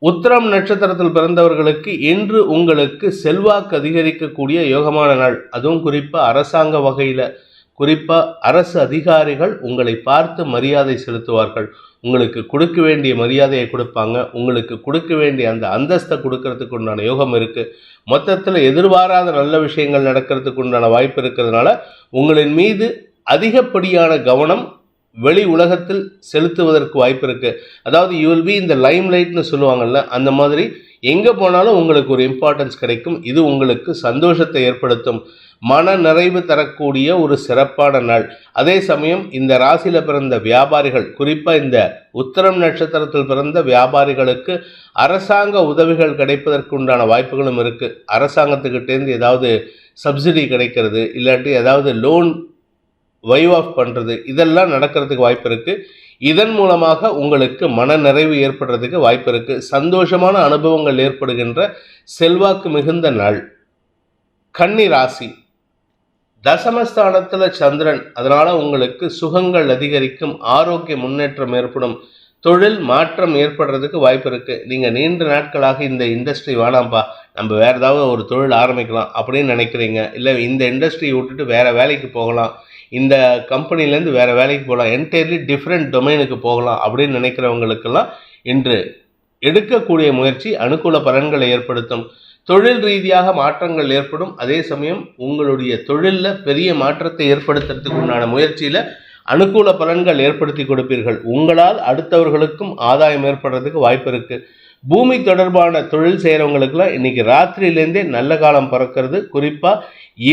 S1: உத்திரம் நட்சத்திரத்தில் பிறந்தவர்களுக்கு இன்று உங்களுக்கு செல்வாக்கு அதிகரிக்கக்கூடிய யோகமான நாள். அதுவும் குறிப்பாக அரசாங்க வகையில், குறிப்பாக அரசு அதிகாரிகள் உங்களை பார்த்து மரியாதை செலுத்துவார்கள். உங்களுக்கு கொடுக்க வேண்டிய மரியாதையை கொடுப்பாங்க. உங்களுக்கு கொடுக்க வேண்டிய அந்த அந்தஸ்தை கொடுக்கறதுக்கு உண்டான யோகம் இருக்குது. மொத்தத்தில் எதிர்பாராத நல்ல விஷயங்கள் நடக்கிறதுக்கு உண்டான வாய்ப்பு இருக்கிறதுனால உங்களின் மீது அதிகப்படியான கவனம் வெளி உலகத்தில் செலுத்துவதற்கு வாய்ப்பு இருக்குது. அதாவது யூ வில் பி இந்த லைம் லைட்னு சொல்லுவாங்கள்ல, அந்த மாதிரி எங்கே போனாலும் உங்களுக்கு ஒரு இம்பார்ட்டன்ஸ் கிடைக்கும். இது உங்களுக்கு சந்தோஷத்தை ஏற்படுத்தும், மன நிறைவு தரக்கூடிய ஒரு சிறப்பான நாள். அதே சமயம் இந்த ராசியில் பிறந்த வியாபாரிகள், குறிப்பாக இந்த உத்திரம் நட்சத்திரத்தில் பிறந்த வியாபாரிகளுக்கு அரசாங்க உதவிகள் கிடைப்பதற்கு உண்டான வாய்ப்புகளும் இருக்குது. அரசாங்கத்துக்கிட்டேருந்து ஏதாவது சப்சிடி கிடைக்கிறது, இல்லாட்டி ஏதாவது லோன் வைவ் ஆஃப் பண்ணுறது, இதெல்லாம் நடக்கிறதுக்கு வாய்ப்பு இருக்குது. இதன் மூலமாக உங்களுக்கு மன நிறைவு ஏற்படுறதுக்கு வாய்ப்பு இருக்குது. சந்தோஷமான அனுபவங்கள் ஏற்படுகின்ற செல்வாக்கு மிகுந்த நாள். கன்னி ராசி, தசமஸ்தானத்தில் சந்திரன், அதனால் உங்களுக்கு சுகங்கள் அதிகரிக்கும், ஆரோக்கிய முன்னேற்றம் ஏற்படும், தொழில் மாற்றம் ஏற்படுறதுக்கு வாய்ப்பு இருக்குது. நீங்கள் நீண்ட நாட்களாக இந்த இண்டஸ்ட்ரி வேணாம்ப்பா, நம்ம வேறு ஏதாவது ஒரு தொழில் ஆரம்பிக்கலாம் அப்படின்னு நினைக்கிறீங்க, இல்லை இந்த இண்டஸ்ட்ரியை விட்டுட்டு வேறு வேலைக்கு போகலாம், இந்த கம்பெனிலேருந்து வேறு வேலைக்கு போகலாம், என்டையர்லி டிஃப்ரெண்ட் டொமைனுக்கு போகலாம் அப்படின்னு நினைக்கிறவங்களுக்கெல்லாம் இன்று எடுக்கக்கூடிய முயற்சி அனுகூல பலன்களை ஏற்படுத்தும். தொழில் ரீதியாக மாற்றங்கள் ஏற்படும். அதே சமயம் உங்களுடைய தொழிலில் பெரிய மாற்றத்தை ஏற்படுத்துறதுக்கு உண்டான முயற்சியில் அனுகூல பலன்கள் ஏற்படுத்தி கொடுப்பீர்கள். உங்களால் அடுத்தவர்களுக்கும் ஆதாயம் ஏற்படுறதுக்கு வாய்ப்பு இருக்குது. பூமி தொடர்பான தொழில் செய்கிறவங்களுக்கெல்லாம் இன்றைக்கி ராத்திரியிலேருந்தே நல்ல காலம் பிறக்கிறது. குறிப்பாக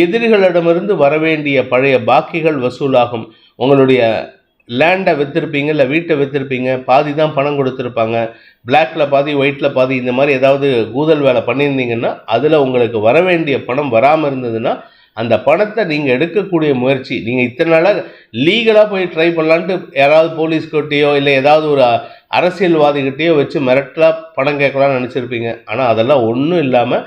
S1: எதிரிகளிடமிருந்து வரவேண்டிய பழைய பாக்கிகள் வசூலாகும். உங்களுடைய லேண்டை விற்றுருப்பீங்க, இல்லை வீட்டை விற்றுருப்பீங்க, பாதி தான் பணம் கொடுத்துருப்பாங்க, பிளாக்கில் பாதி ஒயிட்டில் பாதி, இந்த மாதிரி ஏதாவது கூதல் வேலை பண்ணியிருந்தீங்கன்னா அதில் உங்களுக்கு வர வேண்டிய பணம் வராமல் இருந்ததுன்னா அந்த பணத்தை நீங்கள் எடுக்கக்கூடிய முயற்சி, நீங்கள் இத்தனை நாளாக லீகலாக போய் ட்ரை பண்ணலான்ட்டு யாராவது போலீஸ்கிட்டையோ இல்லை ஏதாவது ஒரு அரசியல்வாதிகிட்டையோ வச்சு மிரட்டலாக பணம் கேட்கலான்னு நினச்சிருப்பீங்க. ஆனால் அதெல்லாம் ஒன்றும் இல்லாமல்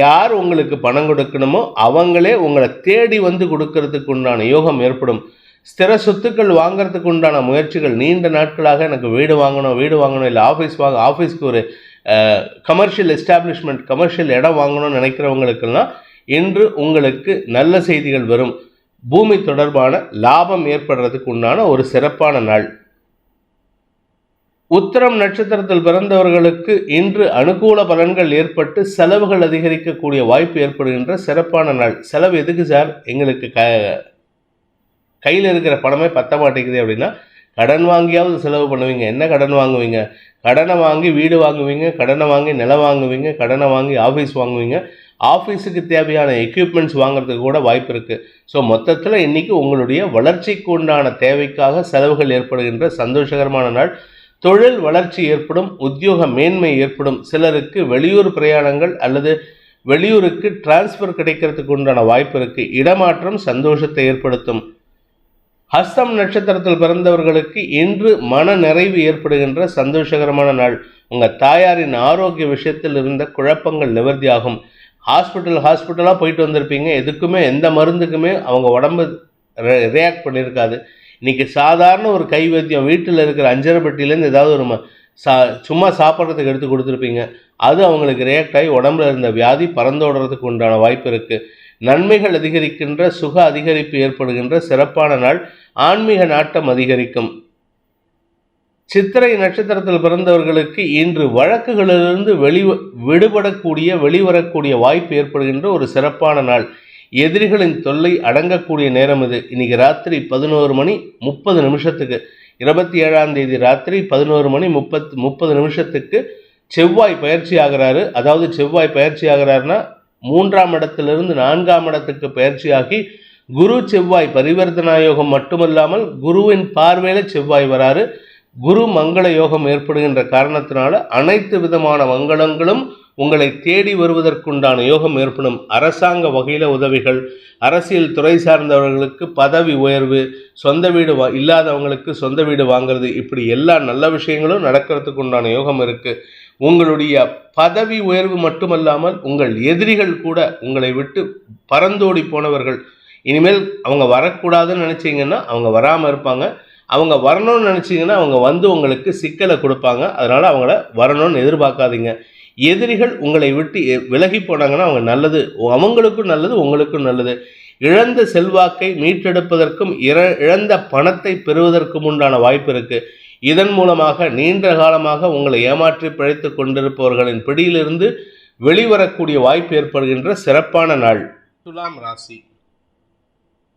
S1: யார் உங்களுக்கு பணம் கொடுக்கணுமோ அவங்களே உங்களை தேடி வந்து கொடுக்கறதுக்கு உண்டான யோகம் ஏற்படும். ஸ்திர சொத்துக்கள் வாங்கிறதுக்கு உண்டான முயற்சிகள், நீண்ட நாட்களாக எனக்கு வீடு வாங்கணும் இல்லை ஆஃபீஸ்க்கு ஒரு கமர்ஷியல் எஸ்டாப்ளிஷ்மெண்ட், கமர்ஷியல் இடம் வாங்கணும்னு நினைக்கிறவங்களுக்கெல்லாம் இன்று உங்களுக்கு நல்ல செய்திகள் வரும். பூமி தொடர்பான லாபம் ஏற்படுறதுக்கு உண்டான ஒரு சிறப்பான நாள். உத்திரம் நட்சத்திரத்தில் பிறந்தவர்களுக்கு இன்று அனுகூல பலன்கள் ஏற்பட்டு செலவுகள் அதிகரிக்கக்கூடிய வாய்ப்பு ஏற்படுகின்ற சிறப்பான நாள். செலவு எதுக்கு சார், எங்களுக்கு கையில் இருக்கிற பணமே பத்த மாட்டேங்குது அப்படின்னா கடன் வாங்கியாவது செலவு பண்ணுவீங்க. என்ன கடன் வாங்குவீங்க? கடனை வாங்கி வீடு வாங்குவீங்க, கடனை வாங்கி நிலம் வாங்குவீங்க, கடனை வாங்கி ஆஃபீஸ் வாங்குவீங்க, ஆஃபீஸுக்கு தேவையான எக்யூப்மெண்ட்ஸ் வாங்குறதுக்கு கூட வாய்ப்பு இருக்குது. ஸோ மொத்தத்தில் இன்றைக்கி உங்களுடைய வளர்ச்சிக்கு உண்டான தேவைக்காக செலவுகள் ஏற்படுகின்ற சந்தோஷகரமான நாள். தொழில் வளர்ச்சி ஏற்படும், உத்தியோக மேன்மை ஏற்படும். சிலருக்கு வெளியூர் பிரயாணங்கள் அல்லது வெளியூருக்கு டிரான்ஸ்ஃபர் கிடைக்கிறதுக்கு உண்டான வாய்ப்பு இருக்குது. இடமாற்றம் சந்தோஷத்தை ஏற்படுத்தும். ஹஸ்தம் நட்சத்திரத்தில் பிறந்தவர்களுக்கு இன்று மன நிறைவு ஏற்படுகின்ற சந்தோஷகரமான நாள். உங்கள் தாயாரின் ஆரோக்கிய விஷயத்தில் இருந்த குழப்பங்கள் நிவர்த்தியாகும். ஹாஸ்பிட்டலாக போயிட்டு வந்திருப்பீங்க, எதுக்குமே எந்த மருந்துக்குமே அவங்க உடம்பு ரியாக்ட் பண்ணியிருக்காது. இன்றைக்கி சாதாரண ஒரு கை வைத்தியம், வீட்டில் இருக்கிற அஞ்சரை பெட்டிலேருந்து ஏதாவது ஒரு சும்மா சாப்பிட்றதுக்கு எடுத்து கொடுத்துருப்பீங்க, அது அவங்களுக்கு ரியாக்ட் ஆகி உடம்புல இருந்த வியாதி பறந்தோடுறதுக்கு உண்டான வாய்ப்பு இருக்குது. நன்மைகள் அதிகரிக்கின்ற, சுக அதிகரிப்பு ஏற்படுகின்ற சிறப்பான நாள். ஆன்மீக நாட்டம் அதிகரிக்கும். சித்திரை நட்சத்திரத்தில் பிறந்தவர்களுக்கு இன்று வழக்குகளிலிருந்து வெளிவரக்கூடிய வாய்ப்பு ஏற்படுகின்ற ஒரு சிறப்பான நாள். எதிரிகளின் தொல்லை அடங்கக்கூடிய நேரம் இது. இன்னைக்கு ராத்திரி 11:30 27ஆம் தேதி ராத்திரி 11:30 செவ்வாய் பயிற்சி ஆகிறாரு. அதாவது செவ்வாய் பயிற்சி ஆகிறாருன்னா 3ஆம் இடத்திலிருந்து 4ஆம் இடத்துக்கு பயிற்சியாகி குரு செவ்வாய் பரிவர்த்தனா யோகம் மட்டுமல்லாமல் குருவின் பார்வையில் செவ்வாய் வராரு. குரு மங்கள யோகம் ஏற்படுகின்ற காரணத்தினால அனைத்து விதமான மங்களங்களும் உங்களை தேடி வருவதற்குண்டான யோகம் ஏற்படும். அரசாங்க வகையில் உதவிகள், அரசியல் துறை சார்ந்தவர்களுக்கு பதவி உயர்வு, சொந்த வீடு இல்லாதவங்களுக்கு சொந்த வீடு வாங்கிறது, இப்படி எல்லா நல்ல விஷயங்களும் நடக்கிறதுக்கு உண்டான யோகம் இருக்குது. உங்களுடைய பதவி உயர்வு மட்டுமல்லாமல் உங்கள் எதிரிகள் கூட உங்களை விட்டு பறந்தோடி போனவர்கள் இனிமேல் அவங்க வரக்கூடாதுன்னு நினச்சிங்கன்னா அவங்க வராமல் இருப்பாங்க. அவங்க வரணும்னு நினச்சிங்கன்னா அவங்க வந்து உங்களுக்கு சிக்கலை கொடுப்பாங்க. அதனால் அவங்கள வரணும்னு எதிர்பார்க்காதீங்க. எதிரிகள் உங்களை விட்டு விலகி போனாங்கன்னா அவங்க நல்லது, அவங்களுக்கும் நல்லது, உங்களுக்கும் நல்லது. இழந்த செல்வாக்கை மீட்டெடுப்பதற்கும் இழந்த பணத்தை பெறுவதற்கும் உண்டான வாய்ப்பு இருக்கு. இதன் மூலமாக நீண்ட காலமாக உங்களை ஏமாற்றி பிழைத்து கொண்டிருப்பவர்களின் பிடியிலிருந்து வெளிவரக்கூடிய வாய்ப்பு ஏற்படுகின்ற சிறப்பான நாள். துலாம் ராசி.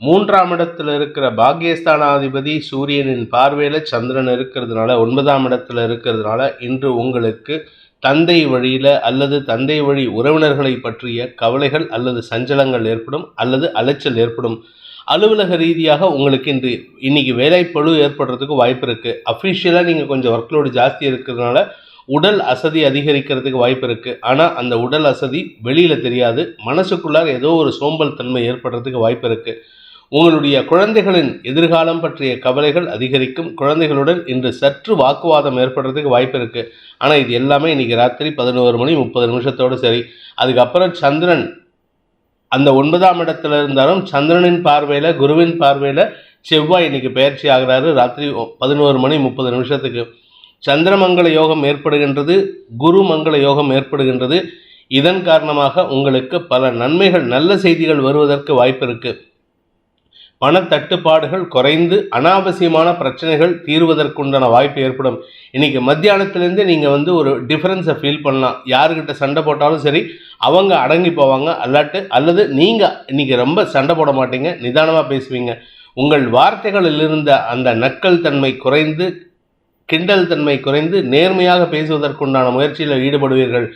S1: 3ஆம் இடத்துல இருக்கிற பாக்கியஸ்தானாதிபதி சூரியனின் பார்வையில சந்திரன் இருக்கிறதுனால 9ஆம் இடத்துல இருக்கிறதுனால இன்று உங்களுக்கு தந்தை வழியில அல்லது தந்தை வழி உறவினர்களை பற்றிய கவலைகள் அல்லது சஞ்சலங்கள் ஏற்படும் அல்லது அலைச்சல் ஏற்படும். அலுவலக ரீதியாக உங்களுக்கு இன்னைக்கு வேலைப்பளு ஏற்படுறதுக்கு வாய்ப்பு இருக்கு. அஃபிஷியலாக நீங்கள் கொஞ்சம் ஒர்க்லோடு ஜாஸ்தி இருக்கிறதுனால உடல் அசதி அதிகரிக்கிறதுக்கு வாய்ப்பு இருக்கு. ஆனால் அந்த உடல் அசதி வெளியில தெரியாது. மனசுக்குள்ளார ஏதோ ஒரு சோம்பல் தன்மை ஏற்படுறதுக்கு வாய்ப்பு இருக்கு. உங்களுடைய குழந்தைகளின் எதிர்காலம் பற்றிய கவலைகள் அதிகரிக்கும். குழந்தைகளுடன் இன்று சற்று வாக்குவாதம் ஏற்படுறதுக்கு வாய்ப்பு இருக்கு. ஆனால் இது எல்லாமே இன்னைக்கு ராத்திரி 11:30 சரி. அதுக்கப்புறம் சந்திரன் அந்த 9ஆம் இடத்துல இருந்தாலும் சந்திரனின் பார்வையில் குருவின் பார்வையில் செவ்வாய் இன்னைக்கு பயிற்சி ஆகிறாரு. ராத்திரி 11:30 சந்திரமங்கல யோகம் ஏற்படுகின்றது, குரு மங்கள யோகம் ஏற்படுகின்றது. இதன் காரணமாக உங்களுக்கு பல நன்மைகள் நல்ல செய்திகள் வருவதற்கு வாய்ப்பு இருக்கு. பணத்தட்டுப்பாடுகள் குறைந்து அனாவசியமான பிரச்சனைகள் தீர்வதற்குண்டான வாய்ப்பு ஏற்படும். இன்னைக்கு மத்தியானத்திலேருந்தே நீங்கள் ஒரு டிஃபரன்ஸை ஃபீல் பண்ணலாம். யாருக்கிட்ட சண்டை போட்டாலும் சரி அவங்க அடங்கி போவாங்க. அல்லது நீங்கள் இன்னைக்கு ரொம்ப சண்டை போட மாட்டீங்க, நிதானமாக பேசுவீங்க. உங்கள் வார்த்தைகளில் இருந்த அந்த நக்கல் தன்மை குறைந்து கிண்டல் தன்மை குறைந்து நேர்மையாக பேசுவதற்குண்டான முயற்சியில் ஈடுபடுவீர்கள்.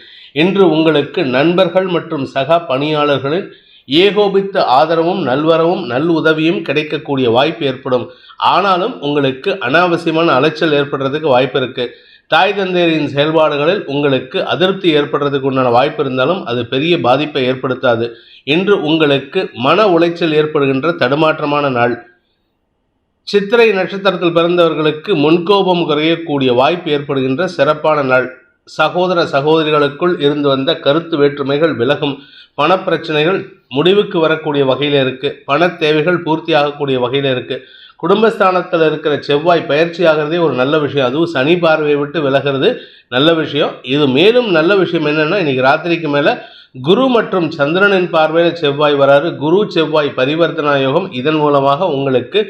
S1: இன்று உங்களுக்கு நண்பர்கள் மற்றும் சக பணியாளர்களின் ஏகோபித்த ஆதரவும் நல்வரவும் நல் உதவியும் கிடைக்கக்கூடிய வாய்ப்பு ஏற்படும். ஆனாலும் உங்களுக்கு அனாவசியமான அலைச்சல் ஏற்படுறதுக்கு வாய்ப்பு இருக்கு. தாய் தந்தையரின் செயல்பாடுகளில் உங்களுக்கு அதிருப்தி ஏற்படுறதுக்கு உண்டான வாய்ப்பு இருந்தாலும் அது பெரிய பாதிப்பை ஏற்படுத்தாது. இன்று உங்களுக்கு மன உளைச்சல் ஏற்படுகின்ற தடுமாற்றமான நாள். சித்திரை நட்சத்திரத்தில் பிறந்தவர்களுக்கு முன்கோபம் குறையக்கூடிய வாய்ப்பு ஏற்படுகின்ற சிறப்பான நாள். சகோதர சகோதரிகளுக்குள் இருந்து வந்த கருத்து வேற்றுமைகள் விலகும். பணப்பிரச்சனைகள் முடிவுக்கு வரக்கூடிய வகையில் இருக்கு. பண தேவைகள் பூர்த்தி ஆகக்கூடிய வகையில் இருக்கு. குடும்பஸ்தானத்தில் இருக்கிற செவ்வாய் பயிற்சி ஆகிறதே ஒரு நல்ல விஷயம். அதுவும் சனி பார்வையை விட்டு விலகிறது நல்ல விஷயம். இது மேலும் நல்ல விஷயம் என்னன்னா, இன்னைக்கு ராத்திரிக்கு மேல குரு மற்றும் சந்திரனின் பார்வையில் செவ்வாய் வராரு. குரு செவ்வாய் பரிவர்த்தனா யோகம். இதன் மூலமாக உங்களுக்கு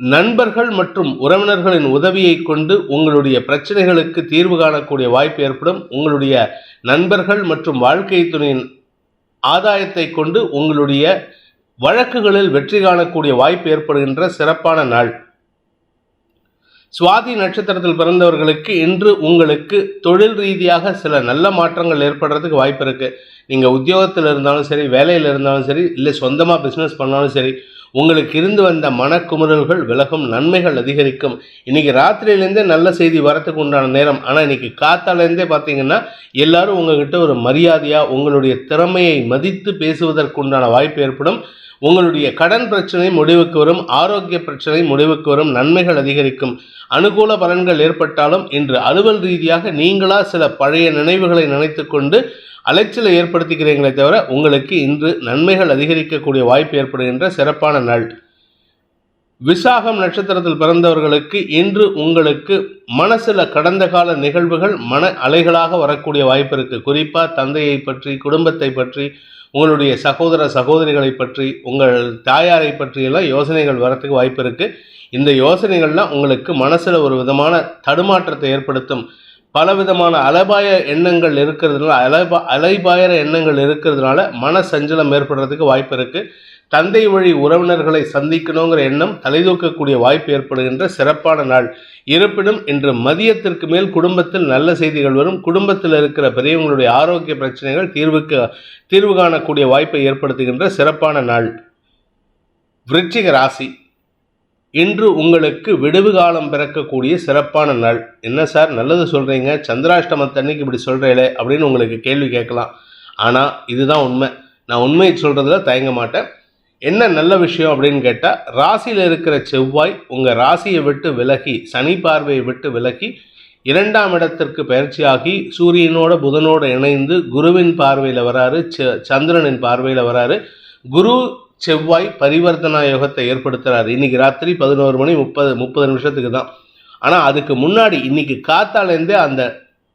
S1: நண்பர்கள் மற்றும் உறவினர்களின் உதவியை கொண்டு உங்களுடைய பிரச்சனைகளுக்கு தீர்வு காணக்கூடிய வாய்ப்பு ஏற்படும். உங்களுடைய நண்பர்கள் மற்றும் வாழ்க்கை துணையின் ஆதாயத்தை கொண்டு உங்களுடைய வழக்குகளில் வெற்றி காணக்கூடிய வாய்ப்பு ஏற்படுகின்ற சிறப்பான நாள். சுவாதி நட்சத்திரத்தில் பிறந்தவர்களுக்கு இன்று உங்களுக்கு தொழில் ரீதியாக சில நல்ல மாற்றங்கள் ஏற்படுறதுக்கு வாய்ப்பு இருக்கு. நீங்கள் உத்தியோகத்தில் இருந்தாலும் சரி, வேலையில் இருந்தாலும் சரி, இல்லை சொந்தமாக பிஸ்னஸ் பண்ணாலும் சரி, உங்களுக்கு இருந்து வந்த மனக்குமுறல்கள் விலகும், நன்மைகள் அதிகரிக்கும். இன்னைக்கு ராத்திரியிலேருந்தே நல்ல செய்தி வரத்துக்கு உண்டான நேரம். ஆனால் இன்னைக்கு காத்தாலேருந்தே பார்த்தீங்கன்னா எல்லாரும் உங்ககிட்ட ஒரு மரியாதையாக உங்களுடைய திறமையை மதித்து பேசுவதற்கு உண்டான வாய்ப்பு ஏற்படும். உங்களுடைய கடன் பிரச்சனை முடிவுக்கு வரும், ஆரோக்கிய பிரச்சனை முடிவுக்கு வரும், நன்மைகள் அதிகரிக்கும். அனுகூல பலன்கள் ஏற்பட்டாலும் இன்று அலுவல் ரீதியாக நீங்களா சில பழைய நினைவுகளை நினைத்து கொண்டு அலைச்சலை ஏற்படுத்திக்கிறீங்களே தவிர உங்களுக்கு இன்று நன்மைகள் அதிகரிக்கக்கூடிய வாய்ப்பு ஏற்படுகின்ற சிறப்பான நாள். விசாகம் நட்சத்திரத்தில் பிறந்தவர்களுக்கு இன்று உங்களுக்கு மனசில் கடந்த கால நிகழ்வுகள் மன அலைகளாக வரக்கூடிய வாய்ப்பு இருக்கு. குறிப்பாக தந்தையை பற்றி, குடும்பத்தை பற்றி, உங்களுடைய சகோதர சகோதரிகளை பற்றி, உங்கள் தாயாரை பற்றியெல்லாம் யோசனைகள் வரத்துக்கு வாய்ப்பு இருக்கு. இந்த யோசனைகள்லாம் உங்களுக்கு மனசில் ஒரு விதமான தடுமாற்றத்தை ஏற்படுத்தும். பலவிதமான அலைபாய எண்ணங்கள் இருக்கிறதுனால அலைபாயிர எண்ணங்கள் இருக்கிறதுனால மன சஞ்சலம் ஏற்படுறதுக்கு வாய்ப்பு இருக்கு. தந்தை வழி உறவினர்களை சந்திக்கணுங்கிற எண்ணம் தலைதூக்கக்கூடிய வாய்ப்பு ஏற்படுகின்ற சிறப்பான நாள். இருப்பினும் இன்று மதியத்திற்கு மேல் குடும்பத்தில் நல்ல செய்திகள் வரும். குடும்பத்தில் இருக்கிற பெரியவங்களுடைய ஆரோக்கிய பிரச்சனைகள் தீர்வு காணக்கூடிய வாய்ப்பை ஏற்படுத்துகின்ற சிறப்பான நாள். விருச்சிக ராசி. இன்று உங்களுக்கு விடுவு காலம் பிறக்கக்கூடிய சிறப்பான நாள். என்ன சார் நல்லது சொல்கிறீங்க, சந்திராஷ்டமத்தன்னைக்கு இப்படி சொல்கிறீங்களே அப்படின்னு உங்களுக்கு கேள்வி கேட்கலாம். ஆனால் இதுதான் உண்மை. நான் உண்மையை சொல்கிறதுல தயங்க மாட்டேன். என்ன நல்ல விஷயம் அப்படின்னு கேட்டால், ராசியில் இருக்கிற செவ்வாய் உங்கள் ராசியை விட்டு விலகி, சனி பார்வையை விட்டு விலகி 2ஆம் இடத்திற்கு பயிற்சியாகி சூரியனோட புதனோடு இணைந்து குருவின் பார்வையில் வராரு, சந்திரனின் பார்வையில் வராரு. குரு செவ்வாய் பரிவர்த்தனா யோகத்தை ஏற்படுத்துகிறார். இன்னைக்கு ராத்திரி 11:30 தான். ஆனால் அதுக்கு முன்னாடி இன்னைக்கு காத்தாலேருந்தே அந்த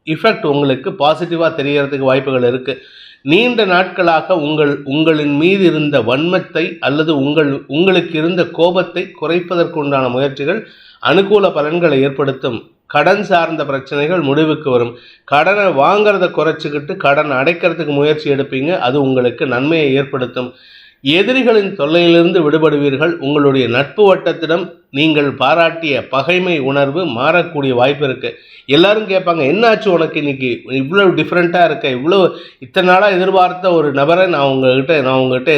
S1: இஃபெக்ட் உங்களுக்கு பாசிட்டிவாக தெரியறதுக்கு வாய்ப்புகள் இருக்குது. நீண்ட நாட்களாக உங்களின் மீது இருந்த வன்மத்தை அல்லது உங்களுக்கு இருந்த கோபத்தை குறைப்பதற்குண்டான முயற்சிகள் அனுகூல பலன்களை ஏற்படுத்தும். கடன் சார்ந்த பிரச்சனைகள் முடிவுக்கு வரும். கடனை வாங்கிறத குறைச்சிக்கிட்டு கடன் அடைக்கிறதுக்கு முயற்சி எடுப்பீங்க. அது உங்களுக்கு நன்மையை ஏற்படுத்தும். எதிரிகளின் தொல்லையிலிருந்து விடுபடுவீர்கள். உங்களுடைய நட்பு வட்டத்திடம் நீங்கள் பாராட்டிய பகைமை உணர்வு மாறக்கூடிய வாய்ப்பு இருக்கு. எல்லாரும் கேட்பாங்க, என்னாச்சு உனக்கு இன்னைக்கு இவ்வளவு டிஃப்ரெண்ட்டாக இருக்க, இத்தனை நாளாக எதிர்பார்த்த ஒரு நபரை நான் உங்ககிட்ட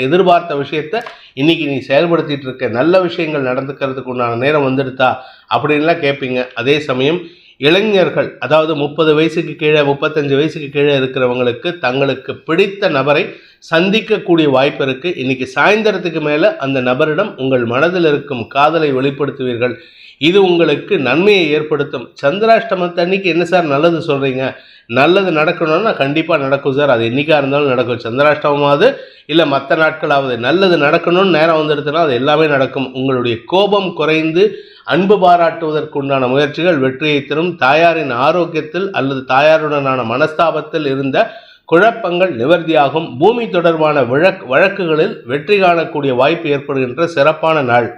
S1: எதிர்பார்த்த விஷயத்த இன்னைக்கு நீ செயல்படுத்திட்டு இருக்க, நல்ல விஷயங்கள் நடந்துக்கிறதுக்கு உண்டான நேரம் வந்துடுதா அப்படின்லாம் கேட்பீங்க. அதே சமயம் இளைஞர்கள், அதாவது 30 வயசுக்கு கீழே 35 வயசுக்கு கீழே இருக்கிறவங்களுக்கு தங்களுக்கு பிடித்த நபரை சந்திக்கக்கூடிய வாய்ப்பு இருக்கு. இன்னைக்கு சாயந்தரத்துக்கு மேல அந்த நபரிடம் உங்கள் மனதில் இருக்கும் காதலை வெளிப்படுத்துவீர்கள். இது உங்களுக்கு நன்மையை ஏற்படுத்தும். சந்திராஷ்டமத்தன்னைக்கு என்ன சார் நல்லது சொல்றீங்க? நல்லது நடக்கணும்னா கண்டிப்பா நடக்கும் சார். அது என்னைக்கா இருந்தாலும் நடக்கும். சந்திராஷ்டமமாவது இல்லை மற்ற நாட்களாவது நல்லது நடக்கணும்னு நேரம் வந்துடுதுன்னா அது எல்லாமே நடக்கும். உங்களுடைய கோபம் குறைந்து அன்பு பாராட்டுவதற்குண்டான முயற்சிகள் வெற்றியை தரும். தாயாரின் ஆரோக்கியத்தில் அல்லது தாயாருடனான மனஸ்தாபத்தில் இருந்த குழப்பங்கள் நிவர்த்தியாகும். பூமி தொடர்பான வழக்குகளில் வெற்றி காணக்கூடிய வாய்ப்பு ஏற்படுகின்ற சிறப்பான நாள்.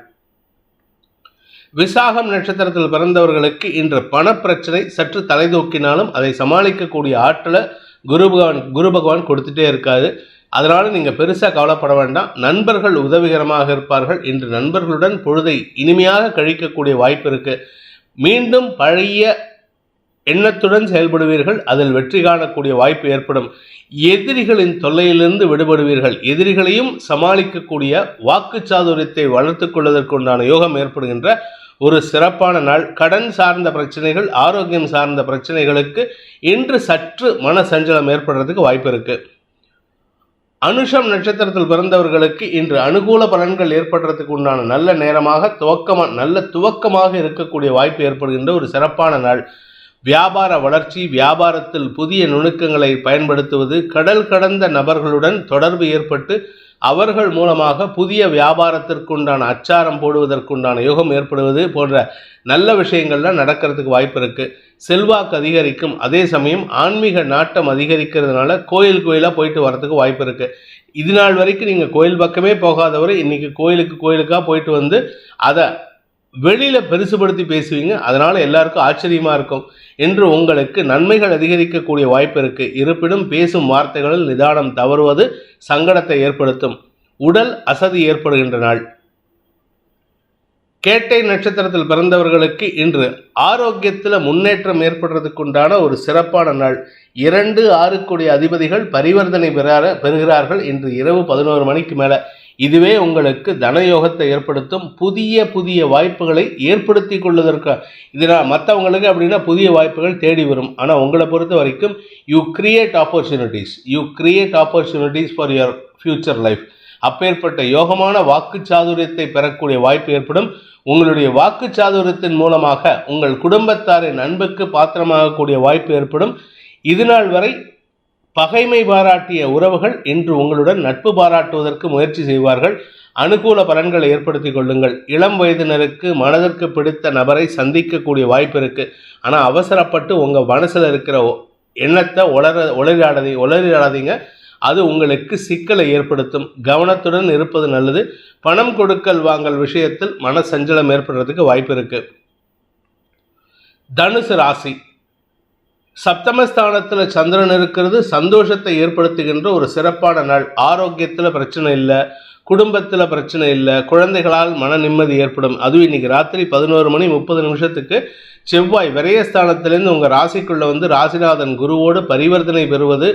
S1: விசாகம் நட்சத்திரத்தில் பிறந்தவர்களுக்கு இன்று பணப்பிரச்சனை சற்று தலைதூக்கினாலும் அதை சமாளிக்கக்கூடிய ஆற்றலை குரு பகவான் கொடுத்துட்டே இருக்காது. அதனால நீங்க பெருசா கவலைப்பட வேண்டாம். நண்பர்கள் உதவிகரமாக இருப்பார்கள். இன்று நண்பர்களுடன் பொழுதை இனிமையாக கழிக்கக்கூடிய வாய்ப்பு இருக்கு. மீண்டும் பழைய எண்ணத்துடன் செயல்படுவீர்கள். அதில் வெற்றி காணக்கூடிய வாய்ப்பு ஏற்படும். எதிரிகளின் தொல்லையிலிருந்து விடுபடுவீர்கள். எதிரிகளையும் சமாளிக்கக்கூடிய வாக்குச்சாதுரியத்தை வளர்த்துக் கொள்வதற்குண்டான யோகம் ஏற்படுகின்ற ஒரு சிறப்பான நாள். கடன் சார்ந்த பிரச்சனைகள், ஆரோக்கியம் சார்ந்த பிரச்சனைகளுக்கு இன்று சற்று மன சஞ்சலம் ஏற்படுறதுக்கு வாய்ப்பு இருக்கு. அனுஷம் நட்சத்திரத்தில் பிறந்தவர்களுக்கு இன்று அனுகூல பலன்கள் ஏற்படுறதுக்கு உண்டான நல்ல நேரமாக நல்ல துவக்கமாக இருக்கக்கூடிய வாய்ப்பு ஏற்படுகின்ற ஒரு சிறப்பான நாள். வியாபார வளர்ச்சி, வியாபாரத்தில் புதிய நுணுக்கங்களை பயன்படுத்துவது, கடல் கடந்த நபர்களுடன் தொடர்பு ஏற்பட்டு அவர்கள் மூலமாக புதிய வியாபாரத்திற்குண்டான அச்சாரம் போடுவதற்குண்டான யோகம் ஏற்படுவது போன்ற நல்ல விஷயங்கள்லாம் நடக்கிறதுக்கு வாய்ப்பு இருக்கு. செல்வாக்கு அதிகரிக்கும். அதே சமயம் ஆன்மீக நாட்டம் அதிகரிக்கிறதுனால கோயிலாக போயிட்டு வரதுக்கு வாய்ப்பு இருக்கு. இது நாள் வரைக்கும் நீங்கள் கோயில் பக்கமே போகாதவரை இன்னைக்கு கோயிலுக்காக போயிட்டு வந்து அதை வெளியில பெருசுபடுத்தி பேசுவீங்க. அதனால எல்லாருக்கும் ஆச்சரியமா இருக்கும். என்று உங்களுக்கு நன்மைகள் அதிகரிக்கக்கூடிய வாய்ப்பு இருக்கு. இருப்பினும் பேசும் வார்த்தைகளில் நிதானம் தவறுவது சங்கடத்தை ஏற்படுத்தும். உடல் அசதி ஏற்படுகின்ற நாள். கேட்டை நட்சத்திரத்தில் பிறந்தவர்களுக்கு இன்று ஆரோக்கியத்தில் முன்னேற்றம் ஏற்படுறதுக்குண்டான ஒரு சிறப்பான நாள். 2, 6 அதிபதிகள் பரிவர்த்தனை பெறுகிறார்கள் இன்று இரவு 11 மணிக்கு மேல. இதுவே உங்களுக்கு தனயோகத்தை ஏற்படுத்தும். புதிய வாய்ப்புகளை ஏற்படுத்தி கொள்வதற்கு இதனால் மற்றவங்களுக்கு அப்படின்னா புதிய வாய்ப்புகள் தேடி வரும். ஆனால் உங்களை பொறுத்த வரைக்கும் you create opportunities for your future life. அப்பேற்பட்ட யோகமான வாக்கு சாதுரியத்தை பெறக்கூடிய வாய்ப்பு ஏற்படும். உங்களுடைய வாக்கு சாதுரியத்தின் மூலமாக உங்கள் குடும்பத்தாரின் அன்புக்கு பாத்திரமாகக்கூடிய வாய்ப்பு ஏற்படும். இதுநாள் வரை பகைமை பாராட்டிய உறவுகள் இன்று உங்களுடன் நட்பு பாராட்டுவதற்கு முயற்சி செய்வார்கள். அனுகூல பலன்களை ஏற்படுத்திக் கொள்ளுங்கள். இளம் வயதினருக்கு மனதிற்கு பிடித்த நபரை சந்திக்கக்கூடிய வாய்ப்பு இருக்கு. ஆனால் அவசரப்பட்டு உங்கள் மனசில் இருக்கிற எண்ணத்தை உளறிடாதீங்க. அது உங்களுக்கு சிக்கலை ஏற்படுத்தும். கவனத்துடன் இருப்பது நல்லது. பணம் கொடுக்கல் வாங்கல் விஷயத்தில் மன சஞ்சலம் ஏற்படுறதுக்கு வாய்ப்பு இருக்கு. தனுசு ராசி. சப்தமஸ்தானத்தில் சந்திரன் இருக்கிறது. சந்தோஷத்தை ஏற்படுத்துகின்ற ஒரு சிறப்பான நாள். ஆரோக்கியத்தில் பிரச்சனை இல்லை, குடும்பத்தில் பிரச்சனை இல்லை, குழந்தைகளால் மன நிம்மதி ஏற்படும். அதுவும் இன்னைக்கு ராத்திரி 11:30 செவ்வாய் விரயஸ்தானத்திலேருந்து உங்கள் ராசிக்குள்ளே வந்து ராசிநாதன் குருவோடு பரிவர்த்தனை பெறுவது,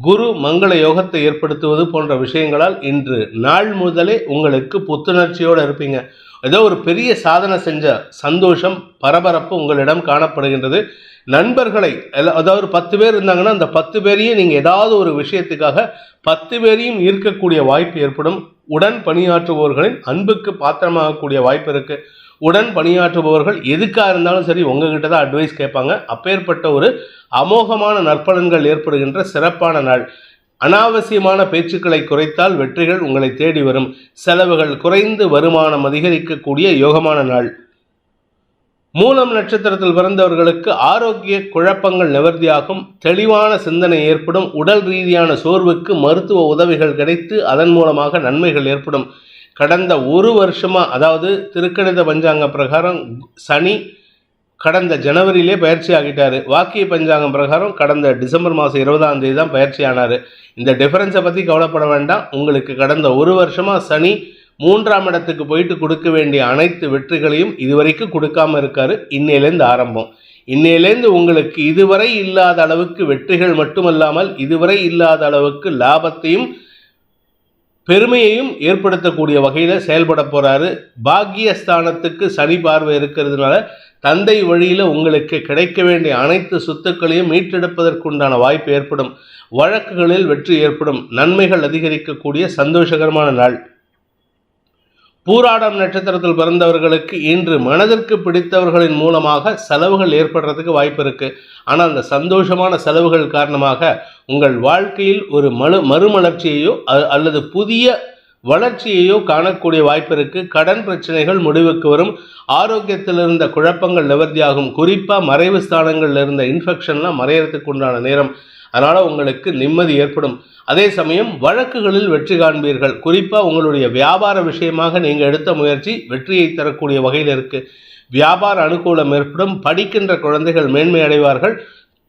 S1: குரு மங்கள யோகத்தை ஏற்படுத்துவது போன்ற விஷயங்களால் இன்று நாள் முதலே உங்களுக்கு புத்துணர்ச்சியோடு இருப்பீங்க. ஏதோ ஒரு பெரிய சாதனை செஞ்ச சந்தோஷம், பரபரப்பு உங்களிடம் காணப்படுகின்றது. நண்பர்களை, அதாவது 10 பேர் இருந்தாங்கன்னா அந்த 10 பேரையும் நீங்கள் ஏதாவது ஒரு விஷயத்துக்காக 10 பேரையும் ஈர்க்கக்கூடிய வாய்ப்பு ஏற்படும். உடன் பணியாற்றுபவர்களின் அன்புக்கு பாத்திரமாகக்கூடிய வாய்ப்பு இருக்கு. உடன் பணியாற்றுபவர்கள் எதுக்காக இருந்தாலும் சரி உங்ககிட்ட தான் அட்வைஸ் கேட்பாங்க. அப்பேற்பட்ட ஒரு அமோகமான நற்பலன்கள் ஏற்படுகின்ற சிறப்பான நாள். அனாவசியமான பேச்சுக்களை குறைத்தால் வெற்றிகள் உங்களை தேடி வரும். செலவுகள் குறைந்து வருமானம் அதிகரிக்கக்கூடிய யோகமான நாள். மூலம் நட்சத்திரத்தில் பிறந்தவர்களுக்கு ஆரோக்கிய குழப்பங்கள் நிவர்த்தியாகும், தெளிவான சிந்தனை ஏற்படும், உடல் ரீதியான சோர்வுக்கு மருத்துவ உதவிகள் கிடைத்து அதன் மூலமாக நன்மைகள் ஏற்படும். கடந்த ஒரு வருஷமா, அதாவது திருக்கணித பஞ்சாங்க பிரகாரம் சனி கடந்த ஜனவரியிலே பயிற்சி ஆகிட்டாரு. வாக்கிய பஞ்சாங்கம் பிரகாரம் கடந்த டிசம்பர் மாதம் 20ஆம் தேதி தான் பயிற்சி ஆனார். இந்த டிஃபரன்ஸை பற்றி கவலைப்பட வேண்டாம். உங்களுக்கு கடந்த ஒரு வருஷமாக சனி 3ஆம் இடத்துக்கு போயிட்டு கொடுக்க வேண்டிய அனைத்து வெற்றிகளையும் இதுவரைக்கும் கொடுக்காம இருக்காரு. இன்னையிலேருந்து ஆரம்பம். இன்னையிலேருந்து உங்களுக்கு இதுவரை இல்லாத அளவுக்கு வெற்றிகள் மட்டுமல்லாமல் இதுவரை இல்லாத அளவுக்கு லாபத்தையும் பெருமையையும் ஏற்படுத்தக்கூடிய வகையில் செயல்பட போகிறாரு. பாக்கியஸ்தானத்துக்கு சனி பார்வை இருக்கிறதுனால தந்தை வழியில் உங்களுக்கு கிடைக்க வேண்டிய அனைத்து சொத்துக்களையும் மீட்டெடுப்பதற்குண்டான வாய்ப்பு ஏற்படும். வழக்குகளில் வெற்றி ஏற்படும். நன்மைகள் அதிகரிக்கக்கூடிய சந்தோஷகரமான நாள். பூராடம் நட்சத்திரத்தில் பிறந்தவர்களுக்கு இன்று மனதிற்கு பிடித்தவர்களின் மூலமாக செலவுகள் ஏற்படுறதுக்கு வாய்ப்பு இருக்குது. ஆனால் அந்த சந்தோஷமான செலவுகள் காரணமாக உங்கள் வாழ்க்கையில் ஒரு மறுமலர்ச்சியையோ அல்லது புதிய வளர்ச்சியையோ காணக்கூடிய வாய்ப்பு இருக்குது. கடன் பிரச்சனைகள் முடிவுக்கு வரும். ஆரோக்கியத்தில் இருந்த குழப்பங்கள் நிவர்த்தியாகும். குறிப்பாக மறைவு ஸ்தானங்களில் இருந்த இன்ஃபெக்ஷன்லாம் மறையறதுக்கு உண்டான நேரம். அதனால் உங்களுக்கு நிம்மதி ஏற்படும். அதே சமயம் வழக்குகளில் வெற்றி காண்பீர்கள். குறிப்பாக உங்களுடைய வியாபார விஷயமாக நீங்கள் எடுத்த முயற்சி வெற்றியை தரக்கூடிய வகையில் இருக்குது. வியாபார அனுகூலம் ஏற்படும். படிக்கின்ற குழந்தைகள் மேன்மை அடைவார்கள்.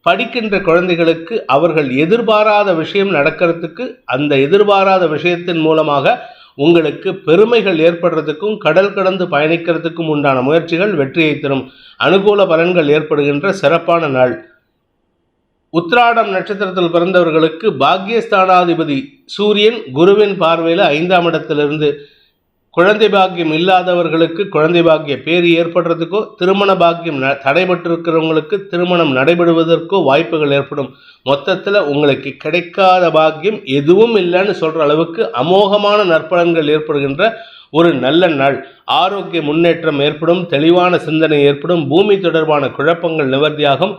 S1: படிக்கின்ற குழந்தைகளுக்கு அவர்கள் எதிர்பாராத விஷயம் நடக்கிறதுக்கு, அந்த எதிர்பாராத விஷயத்தின் மூலமாக உங்களுக்கு பெருமைகள் ஏற்படுறதுக்கும் கடல் கடந்து பயணிக்கிறதுக்கும் உண்டான முயற்சிகள் வெற்றியை தரும். அனுகூல பலன்கள் ஏற்படுகின்ற சிறப்பான நாள். உத்திராடம் நட்சத்திரத்தில் பிறந்தவர்களுக்கு பாக்கியஸ்தானாதிபதி சூரியன் குருவின் பார்வையில் 5ஆம் இடத்திலிருந்து குழந்தை பாக்கியம் இல்லாதவர்களுக்கு குழந்தை பாக்கிய பேர் ஏற்படுறதுக்கோ, திருமண பாக்கியம் தடைபட்டிருக்கிறவங்களுக்கு திருமணம் நடைபெறுவதற்கோ வாய்ப்புகள் ஏற்படும். மொத்தத்தில் உங்களுக்கு கிடைக்காத பாக்கியம் எதுவும் இல்லைன்னு சொல்கிற அளவுக்கு அமோகமான நற்பலன்கள் ஏற்படுகின்ற ஒரு நல்ல நாள். ஆரோக்கிய முன்னேற்றம் ஏற்படும். தெளிவான சிந்தனை ஏற்படும். பூமி தொடர்பான குழப்பங்கள் நிவர்த்தியாகும்.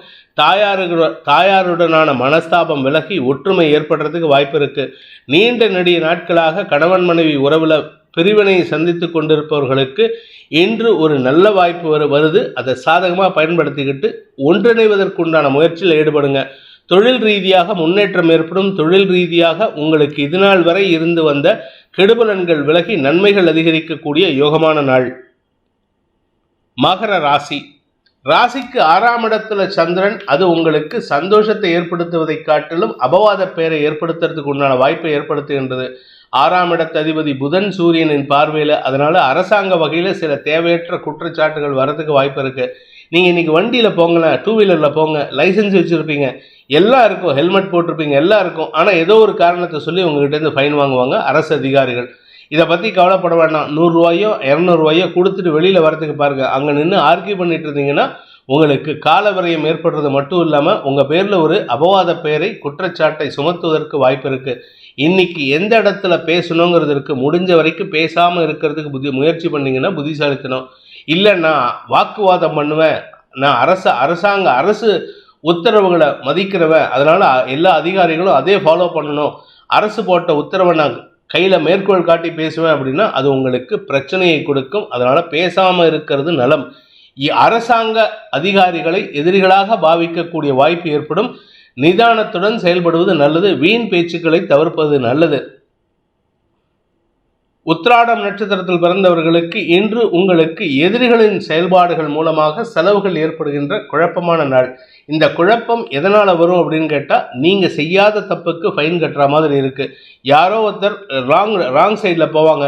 S1: தாயாருடனான மனஸ்தாபம் விலகி ஒற்றுமை ஏற்படுறதுக்கு வாய்ப்பு இருக்குது. நீண்ட நெடிய நாட்களாக கணவன் மனைவி உறவில் பிரிவினையை சந்தித்து கொண்டிருப்பவர்களுக்கு இன்று ஒரு நல்ல வாய்ப்பு வருது. அதை சாதகமாக பயன்படுத்திக்கிட்டு ஒன்றிணைவதற்குண்டான முயற்சியில் ஈடுபடுங்க. தொழில் ரீதியாக முன்னேற்றம் ஏற்படும். தொழில் ரீதியாக உங்களுக்கு இதுநாள் வரை இருந்து வந்த கெடுபலன்கள் விலகி நன்மைகள் அதிகரிக்கக்கூடிய யோகமான நாள். மகர ராசி. ராசிக்கு 6ஆம் இடத்துல சந்திரன். அது உங்களுக்கு சந்தோஷத்தை ஏற்படுத்துவதை காட்டிலும் அபவாத பெயரை ஏற்படுத்துறதுக்கு உண்டான வாய்ப்பை ஏற்படுத்துகின்றது. 6ஆம் இடத்து அதிபதி புதன் சூரியனின் பார்வையில். அதனால அரசாங்க வகையில் சில தேவையற்ற குற்றச்சாட்டுகள் வரதுக்கு வாய்ப்பு இருக்கு. நீங்கள் இன்னைக்கு வண்டியில் போங்களேன், 2 வீலரில் போங்க, லைசன்ஸ் வச்சுருப்பீங்க, எல்லாம் இருக்கும், ஹெல்மெட் போட்டிருப்பீங்க, எல்லாம் இருக்கும். ஆனால் ஏதோ ஒரு காரணத்தை சொல்லி உங்ககிட்டேருந்து ஃபைன் வாங்குவாங்க அரசு அதிகாரிகள். இதை பற்றி கவலைப்பட வேண்டாம். 100 ரூபாயோ 200 ரூபாயோ கொடுத்துட்டு வெளியில் வரதுக்கு பாருங்கள். அங்கே நின்று ஆர்கியூ பண்ணிட்டு இருந்தீங்கன்னா உங்களுக்கு கால விரயம் ஏற்படுறது மட்டும் இல்லாமல் உங்கள் பேரில் ஒரு அபவாத பெயரை குற்றச்சாட்டை சுமத்துவதற்கு வாய்ப்பு இருக்குது. இன்னைக்கு எந்த இடத்துல பேசணுங்கிறதுக்கு முடிஞ்ச வரைக்கும் பேசாமல் இருக்கிறதுக்கு முயற்சி பண்ணிங்கன்னா புத்திசாலித்தனம். இல்லை நான் வாக்குவாதம் பண்ணுவேன், நான் அரசு உத்தரவுகளை மதிக்கிறவன், அதனால் எல்லா அதிகாரிகளும் அதே ஃபாலோ பண்ணணும், அரசு போட்ட உத்தரவை நான் கையில் மேற்கோள் காட்டி பேசுவேன் அப்படின்னா அது உங்களுக்கு பிரச்சனையை கொடுக்கும். அதனால் பேசாமல் இருக்கிறது நலம். அரசாங்க அதிகாரிகளை எதிரிகளாக பாவிக்கக்கூடிய வாய்ப்பு ஏற்படும். நிதானத்துடன் செயல்படுவது நல்லது. வீண் பேச்சுக்களை தவிர்ப்பது நல்லது. உத்திராடம் நட்சத்திரத்தில் பிறந்தவர்களுக்கு இன்று உங்களுக்கு எதிரிகளின் செயல்பாடுகள் மூலமாக செலவுகள் ஏற்படுகின்ற குழப்பமான நாள். இந்த குழப்பம் எதனால் வரும் அப்படின்னு கேட்டால், நீங்கள் செய்யாத தப்புக்கு ஃபைன் கட்டுற மாதிரி இருக்குது. யாரோ ஒருத்தர் ராங் சைடில் போவாங்க,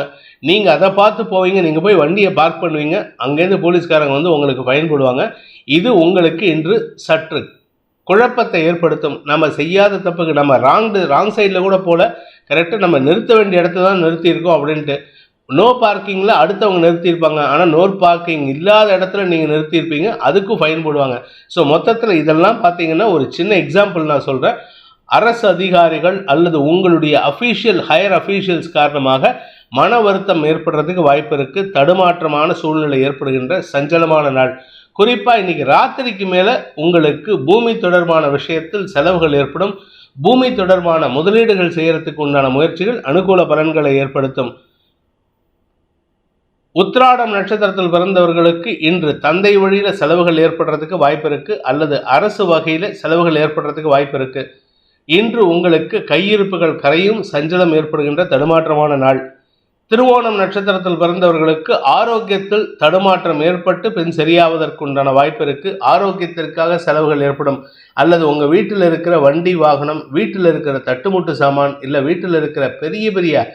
S1: நீங்கள் அதை பார்த்து போவீங்க, நீங்கள் போய் வண்டியை பார்க் பண்ணுவீங்க, அங்கேருந்து போலீஸ்காரங்க வந்து உங்களுக்கு ஃபைன் போடுவாங்க. இது உங்களுக்கு இன்று சற்று குழப்பத்தை ஏற்படுத்தும். நம்ம செய்யாத தப்புக்கு நம்ம ராங் சைடில் கூட போல, கரெக்டாக நம்ம நிறுத்த வேண்டிய இடத்துல தான் நிறுத்தியிருக்கோம் அப்படின்ட்டு. நோ பார்க்கிங்கில் அடுத்தவங்க நிறுத்தியிருப்பாங்க, ஆனால் நோ பார்க்கிங் இல்லாத இடத்துல நீங்கள் நிறுத்தியிருப்பீங்க, அதுக்கும் ஃபைன் போடுவாங்க. ஸோ மொத்தத்தில் இதெல்லாம் பார்த்தீங்கன்னா ஒரு சின்ன எக்ஸாம்பிள் நான் சொல்கிறேன். அரசு அதிகாரிகள் அல்லது உங்களுடைய ஹையர் அஃபீஷியல்ஸ் காரணமாக மன வருத்தம் ஏற்படுறதுக்கு வாய்ப்பு இருக்குது. தடுமாற்றமான சூழ்நிலை ஏற்படுகின்ற சஞ்சலமான நாள். குறிப்பாக இன்னைக்கு ராத்திரிக்கு மேலே உங்களுக்கு பூமி தொடர்பான விஷயத்தில் செலவுகள் ஏற்படும். பூமி தொடர்பான முதலீடுகள் செய்யறதுக்கு உண்டான முயற்சிகள் அனுகூல பலன்களை ஏற்படுத்தும். உத்திராடம் நட்சத்திரத்தில் பிறந்தவர்களுக்கு இன்று தந்தை வழியில செலவுகள் ஏற்படுறதுக்கு வாய்ப்பு இருக்கு, அல்லது அரசு வகையில செலவுகள் ஏற்படுறதுக்கு வாய்ப்பு இருக்கு. இன்று உங்களுக்கு கையிருப்புகள் கரையும், சஞ்சலம் ஏற்படுகின்ற தடுமாற்றமான நாள். திருவோணம் நட்சத்திரத்தில் பிறந்தவர்களுக்கு ஆரோக்கியத்தில் தடுமாற்றம் ஏற்பட்டு பின் சரியாவதற்குண்டான வாய்ப்பு இருக்கு. ஆரோக்கியத்திற்காக செலவுகள் ஏற்படும், அல்லது உங்க வீட்டில் இருக்கிற வண்டி வாகனம், வீட்டில் இருக்கிற தட்டுமுட்டு சாமான், இல்லை வீட்டில் இருக்கிற பெரிய பெரிய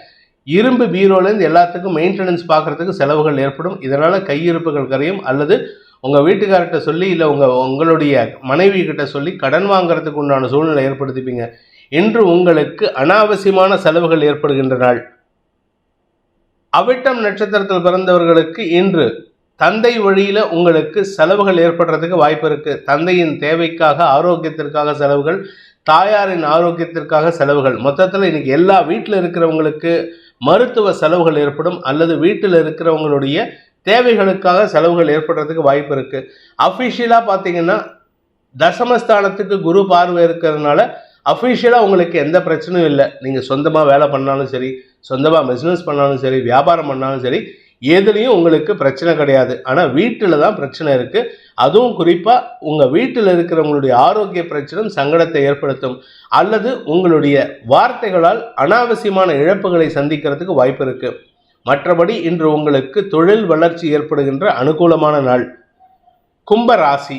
S1: இரும்பு பீரோலேருந்து எல்லாத்துக்கும் மெயின்டெனன்ஸ் பார்க்கறதுக்கு செலவுகள் ஏற்படும். இதனால கையிருப்புகள் கரையும், அல்லது உங்கள் வீட்டுக்கார்கிட்ட சொல்லி இல்லை உங்களுடைய மனைவி கிட்ட சொல்லி கடன் வாங்கிறதுக்கு உண்டான சூழ்நிலை ஏற்படுத்திப்பீங்க. இன்று உங்களுக்கு அனாவசியமான செலவுகள் ஏற்படுகின்ற நாள். அவிட்டம் நட்சத்திரத்தில் பிறந்தவர்களுக்கு இன்று தந்தை வழியில் உங்களுக்கு செலவுகள் ஏற்படுறதுக்கு வாய்ப்பு இருக்கு. தந்தையின் தேவைக்காக, ஆரோக்கியத்திற்காக செலவுகள், தாயாரின் ஆரோக்கியத்திற்காக செலவுகள். மொத்தத்தில் இன்னைக்கு எல்லா வீட்டில் இருக்கிறவங்களுக்கு மருத்துவ செலவுகள் ஏற்படும், அல்லது வீட்டில் இருக்கிறவங்களுடைய தேவைகளுக்காக செலவுகள் ஏற்படுறதுக்கு வாய்ப்பு இருக்கு. அஃபிஷியலாக பார்த்தீங்கன்னா தசமஸ்தானத்துக்கு குரு பார்வை இருக்கிறதுனால அஃபிஷியலாக உங்களுக்கு எந்த பிரச்சனையும் இல்லை. நீங்கள் சொந்தமாக வேலை பண்ணாலும் சரி, சொந்தமாக பிஸ்னஸ் பண்ணாலும் சரி, வியாபாரம் பண்ணாலும் சரி, எதுலேயும் உங்களுக்கு பிரச்சனை கிடையாது. ஆனால் வீட்டில் தான் பிரச்சனை இருக்குது. அதுவும் குறிப்பாக உங்கள் வீட்டில் இருக்கிறவங்களுடைய ஆரோக்கிய பிரச்சனை சங்கடத்தை ஏற்படுத்தும், அல்லது உங்களுடைய வார்த்தைகளால் அனாவசியமான இழப்புகளை சந்திக்கிறதுக்கு வாய்ப்பு இருக்குது. மற்றபடி இன்று உங்களுக்கு தொழில் வளர்ச்சி ஏற்படுகின்ற அனுகூலமான நாள். கும்ப ராசி,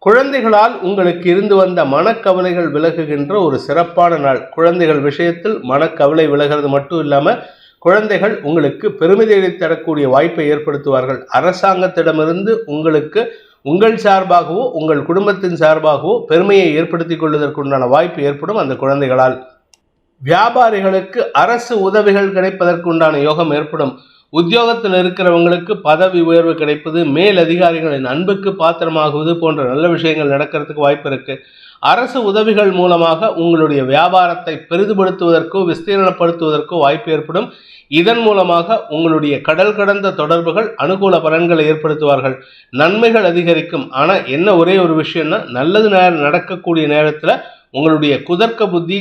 S1: குழந்தைகளால் உங்களுக்கு இருந்து வந்த மனக்கவலைகள் விலகுகின்ற ஒரு சிறப்பான நாள். குழந்தைகள் விஷயத்தில் மனக்கவலை விலகிறது மட்டும் இல்லாமல் குழந்தைகள் உங்களுக்கு பெருமிதை தரக்கூடிய வாய்ப்பை ஏற்படுத்துவார்கள். அரசாங்கத்திடமிருந்து உங்களுக்கு உங்கள் சார்பாகவோ உங்கள் குடும்பத்தின் சார்பாகவோ பெருமையை ஏற்படுத்தி கொள்வதற்குண்டான வாய்ப்பு ஏற்படும் அந்த குழந்தைகளால். வியாபாரிகளுக்கு அரசு உதவிகள் கிடைப்பதற்குண்டான யோகம் ஏற்படும். உத்தியோகத்தில் இருக்கிறவங்களுக்கு பதவி உயர்வு கிடைப்பது, மேல் அதிகாரிகளின் அன்புக்கு பாத்திரமாகுவது போன்ற நல்ல விஷயங்கள் நடக்கிறதுக்கு வாய்ப்பு இருக்கு. அரசு உதவிகள் மூலமாக உங்களுடைய வியாபாரத்தை பெரிதுபடுத்துவதற்கோ விஸ்தீரணப்படுத்துவதற்கோ வாய்ப்பு ஏற்படும். இதன் மூலமாக உங்களுடைய கடல் கடந்த தொடர்புகள் அனுகூல பலன்களை ஏற்படுத்துவார்கள், நன்மைகள் அதிகரிக்கும். ஆனால் என்ன ஒரே ஒரு விஷயம்னா, நல்லது நடக்கக்கூடிய நேரத்தில் உங்களுடைய குதர்க்க புத்தி,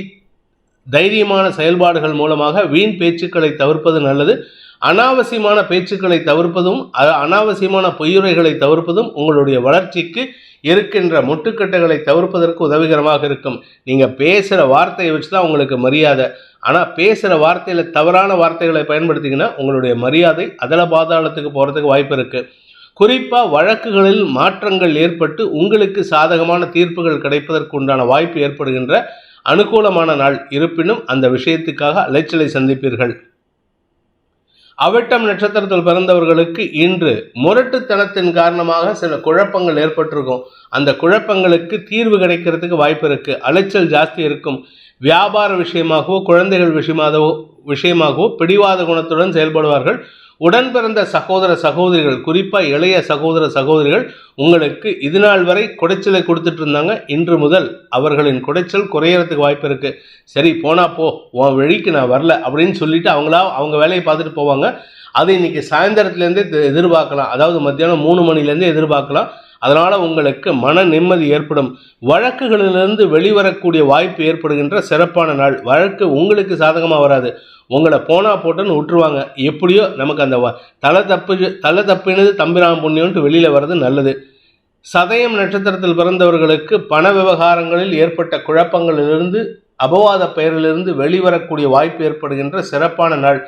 S1: தைரியமான செயல்பாடுகள் மூலமாக வீண் பேச்சுக்களை தவிர்ப்பது நல்லது. அனாவசியமான பேச்சுக்களை தவிர்ப்பதும் அனாவசியமான பொய்யுரைகளை தவிர்ப்பதும் உங்களுடைய வளர்ச்சிக்கு இருக்கின்ற முட்டுக்கட்டைகளை தவிர்ப்பதற்கு உதவிகரமாக இருக்கும். நீங்கள் பேசுகிற வார்த்தையை வச்சு தான் உங்களுக்கு மரியாதை. ஆனால் பேசுகிற வார்த்தையில் தவறான வார்த்தைகளை பயன்படுத்திங்கன்னா உங்களுடைய மரியாதை அதல பாதாளத்துக்கு போகிறதுக்கு வாய்ப்பு இருக்குது. குறிப்பாக வழக்குகளில் மாற்றங்கள் ஏற்பட்டு உங்களுக்கு சாதகமான தீர்ப்புகள் கிடைப்பதற்கு உண்டான வாய்ப்பு ஏற்படுகின்ற அனுகூலமான நாள். இருப்பினும் அந்த விஷயத்துக்காக அலைச்சலை சந்திப்பீர்கள். அவிட்டம் நட்சத்திரத்தில் பிறந்தவர்களுக்கு இன்று முரட்டுத்தனத்தின் காரணமாக சில குழப்பங்கள் ஏற்பட்டிருக்கும். அந்த குழப்பங்களுக்கு தீர்வு கிடைக்கிறதுக்கு வாய்ப்பு இருக்கு. அலைச்சல் ஜாஸ்தி இருக்கும். வியாபார விஷயமாகவோ குழந்தைகள் விஷயமாகவோ பிடிவாத குணத்துடன் செயல்படுவார்கள். உடன் பிறந்த சகோதர சகோதரிகள், குறிப்பாக இளைய சகோதர சகோதரிகள் உங்களுக்கு இது நாள் வரை குடைச்சலை கொடுத்துட்டு இருந்தாங்க. இன்று முதல் அவர்களின் குடைச்சல் குறையறதுக்கு வாய்ப்பு இருக்குது. சரி போனா போ, உன் வழிக்கு நான் வரல அப்படின்னு சொல்லிட்டு அவங்க வேலையை பார்த்துட்டு போவாங்க. அது இன்னைக்கு சாயந்தரத்துலேருந்தே எதிர்பார்க்கலாம், அதாவது மத்தியானம் 3 மணிலேருந்து எதிர்பார்க்கலாம். அதனால் உங்களுக்கு மன நிம்மதி ஏற்படும். வழக்குகளிலிருந்து வெளிவரக்கூடிய வாய்ப்பு ஏற்படுகின்ற சிறப்பான நாள். வழக்கு உங்களுக்கு சாதகமாக வராது, உங்களை போனா போட்டுன்னு விட்டுருவாங்க. எப்படியோ நமக்கு அந்த தலை தப்பினது தம்பிராம் புண்ணியம்ட்டு வெளியில் வர்றது நல்லது. சதயம் நட்சத்திரத்தில் பிறந்தவர்களுக்கு பண விவகாரங்களில் ஏற்பட்ட குழப்பங்களிலிருந்து, அபவாத பெயரிலிருந்து வெளிவரக்கூடிய வாய்ப்பு ஏற்படுகின்ற சிறப்பான நாள்.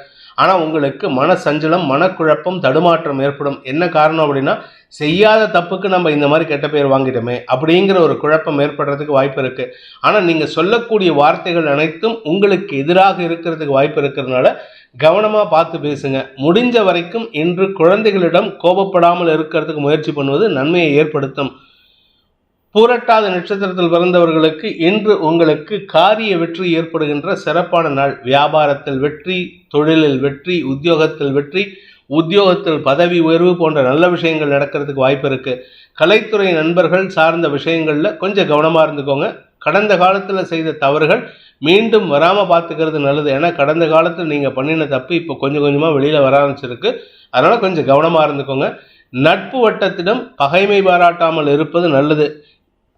S1: ஆனால் உங்களுக்கு மன சஞ்சலம், மனக்குழப்பம், தடுமாற்றம் ஏற்படும். என்ன காரணம் அப்படின்னா, செய்யாத தப்புக்கு நம்ம இந்த மாதிரி கெட்ட பேர் வாங்கிட்டோமே அப்படிங்கிற ஒரு குழப்பம் ஏற்படுறதுக்கு வாய்ப்பு இருக்குது. ஆனால் நீங்கள் சொல்லக்கூடிய வார்த்தைகள் அனைத்தும் உங்களுக்கு எதிராக இருக்கிறதுக்கு வாய்ப்பு இருக்கிறதுனால கவனமாக பார்த்து பேசுங்க. முடிஞ்ச வரைக்கும் இன்று குழந்தைகளிடம் கோபப்படாமல் இருக்கிறதுக்கு முயற்சி பண்ணுவது நன்மையை ஏற்படுத்தும். பூரட்டாத நட்சத்திரத்தில் பிறந்தவர்களுக்கு இன்று உங்களுக்கு காரிய வெற்றி ஏற்படுகின்ற சிறப்பான நாள். வியாபாரத்தில் வெற்றி, தொழிலில் வெற்றி, உத்தியோகத்தில் வெற்றி, உத்தியோகத்தில் பதவி உயர்வு போன்ற நல்ல விஷயங்கள் நடக்கிறதுக்கு வாய்ப்பு இருக்குது. கலைத்துறை நண்பர்கள் சார்ந்த விஷயங்களில் கொஞ்சம் கவனமாக இருந்துக்கோங்க. கடந்த காலத்தில் செய்த தவறுகள் மீண்டும் வராமல் பார்த்துக்கிறது நல்லது. ஏன்னா கடந்த காலத்தில் நீங்கள் பண்ணின தப்பு இப்போ கொஞ்சம் கொஞ்சமாக வெளியில் வர ஆரம்பிச்சிருக்கு. அதனால் கொஞ்சம் கவனமாக இருந்துக்கோங்க. நட்பு வட்டத்திடம் பகைமை பாராட்டாமல் இருப்பது நல்லது.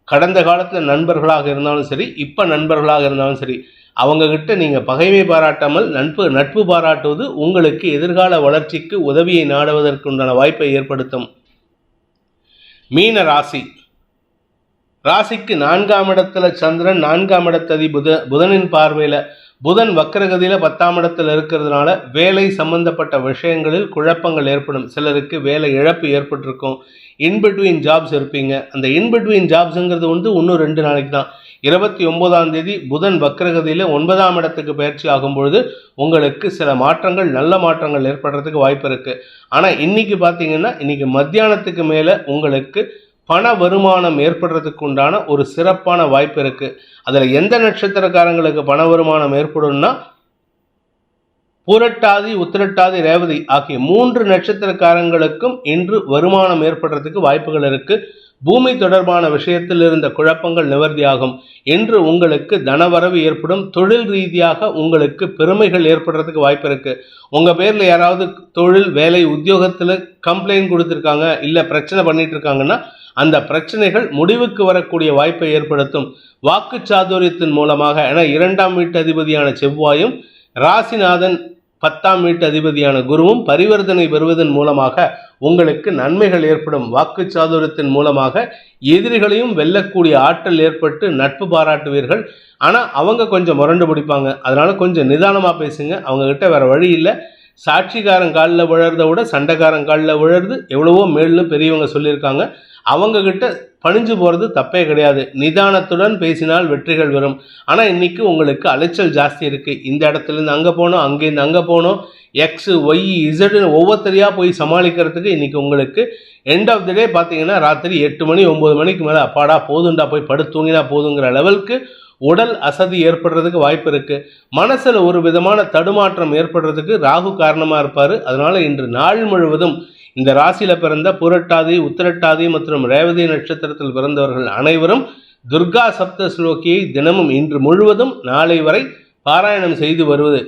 S1: கடந்த காலத்தில் நண்பர்களாக இருந்தாலும் சரி, இப்போ நண்பர்களாக இருந்தாலும் சரி, அவங்கக்கிட்ட நீங்கள் பகைமை பாராட்டாமல் நட்பு பாராட்டுவது உங்களுக்கு எதிர்கால வளர்ச்சிக்கு உதவியை நாடுவதற்குண்டான வாய்ப்பை ஏற்படுத்தும். மீன ராசிக்கு 4ஆம் இடத்துல சந்திரன், 4ஆம் இடத்ததி புதனின் பார்வையில், புதன் வக்கரகதியில் 10ஆம் இடத்துல இருக்கிறதுனால வேலை சம்பந்தப்பட்ட விஷயங்களில் குழப்பங்கள் ஏற்படும். சிலருக்கு வேலை இழப்பு ஏற்பட்டிருக்கும். இன்பிட்வீன் ஜாப்ஸ் இருப்பீங்க. அந்த இன்பிட்வீன் ஜாப்ஸுங்கிறது இன்னும் 2 நாளைக்கு தான். 29ஆம் தேதி புதன் வக்கரகதியில் 9ஆம் இடத்துக்கு பயிற்சி ஆகும்பொழுது உங்களுக்கு சில மாற்றங்கள், நல்ல மாற்றங்கள் ஏற்படுறதுக்கு வாய்ப்பு இருக்குது. ஆனால் இன்றைக்கி பார்த்தீங்கன்னா, இன்றைக்கி மத்தியானத்துக்கு மேலே உங்களுக்கு பண வருமானம் ஏற்படுறதுக்கு உண்டான ஒரு சிறப்பான வாய்ப்பு இருக்குது. அதில் எந்த நட்சத்திரக்காரங்களுக்கு பண வருமானம் ஏற்படும்னா, பூரட்டாதி, உத்திரட்டாதி, ரேவதி ஆகிய 3 நட்சத்திரக்காரங்களுக்கும் இன்று வருமானம் ஏற்படுறதுக்கு வாய்ப்புகள் இருக்குது. பூமி தொடர்பான விஷயத்தில் இருந்த குழப்பங்கள் நிவர்த்தியாகும். இன்று உங்களுக்கு தனவரவு ஏற்படும். தொழில் ரீதியாக உங்களுக்கு பெருமைகள் ஏற்படுறதுக்கு வாய்ப்பு இருக்குது. உங்கள் பேரில் யாராவது தொழில், வேலை, உத்தியோகத்தில் கம்ப்ளைண்ட் கொடுத்துருக்காங்க, இல்லை பிரச்சனை பண்ணிட்டு இருக்காங்கன்னா அந்த பிரச்சனைகள் முடிவுக்கு வரக்கூடிய வாய்ப்பை ஏற்படுத்தும். வாக்கு சாதுரியத்தின் மூலமாக, ஏன்னா 2ஆம் வீட்டு அதிபதியான செவ்வாயும் ராசிநாதன் 10ஆம் வீட்டு அதிபதியான குருவும் பரிவர்த்தனை பெறுவதன் மூலமாக உங்களுக்கு நன்மைகள் ஏற்படும். வாக்கு சாதுரியத்தின் மூலமாக எதிரிகளையும் வெல்லக்கூடிய ஆற்றல் ஏற்பட்டு நட்பு பாராட்டுவீர்கள். ஆனால் அவங்க கொஞ்சம் முரண்டு பிடிப்பாங்க. அதனால் கொஞ்சம் நிதானமாக பேசுங்க. அவங்கக்கிட்ட வேறு வழி இல்லை. சாட்சிக்காரன் காலில் விழறத விட சண்டைக்காரன் காலில் விழறது எவ்வளவோ மேல்னு பெரியவங்க சொல்லியிருக்காங்க. அவங்கக்கிட்ட பணிஞ்சு போகிறது தப்பே கிடையாது. நிதானத்துடன் பேசினால் வெற்றிகள் வரும். ஆனால் இன்றைக்கி உங்களுக்கு அலைச்சல் ஜாஸ்தி இருக்குது. இந்த இடத்துலேருந்து அங்கே போகணும், அங்கேருந்து அங்கே போகணும், எக்ஸு ஒய் இசடுன்னு ஒவ்வொருத்தரையாக போய் சமாளிக்கிறதுக்கு இன்றைக்கி உங்களுக்கு எண்ட் ஆஃப் தி டே பார்த்தீங்கன்னா ராத்திரி 8 மணி 9 மணிக்கு மேலே அப்பாடா போதுண்டா போய் படுத்து தூங்கினா போதுங்கிற லெவலுக்கு உடல் அசதி ஏற்படுறதுக்கு வாய்ப்பு இருக்குது. மனசில் ஒரு விதமான தடுமாற்றம் ஏற்படுறதுக்கு ராகு காரணமாக இருப்பார். அதனால் இன்று நாள் முழுவதும் இந்த ராசியில் பிறந்த புரட்டாதி, உத்திரட்டாதி மற்றும் ரேவதி நட்சத்திரத்தில் பிறந்தவர்கள் அனைவரும் துர்கா சப்த ஸ்லோகியை தினமும் இன்று முழுவதும் நாளை வரை பாராயணம் செய்து வருவது.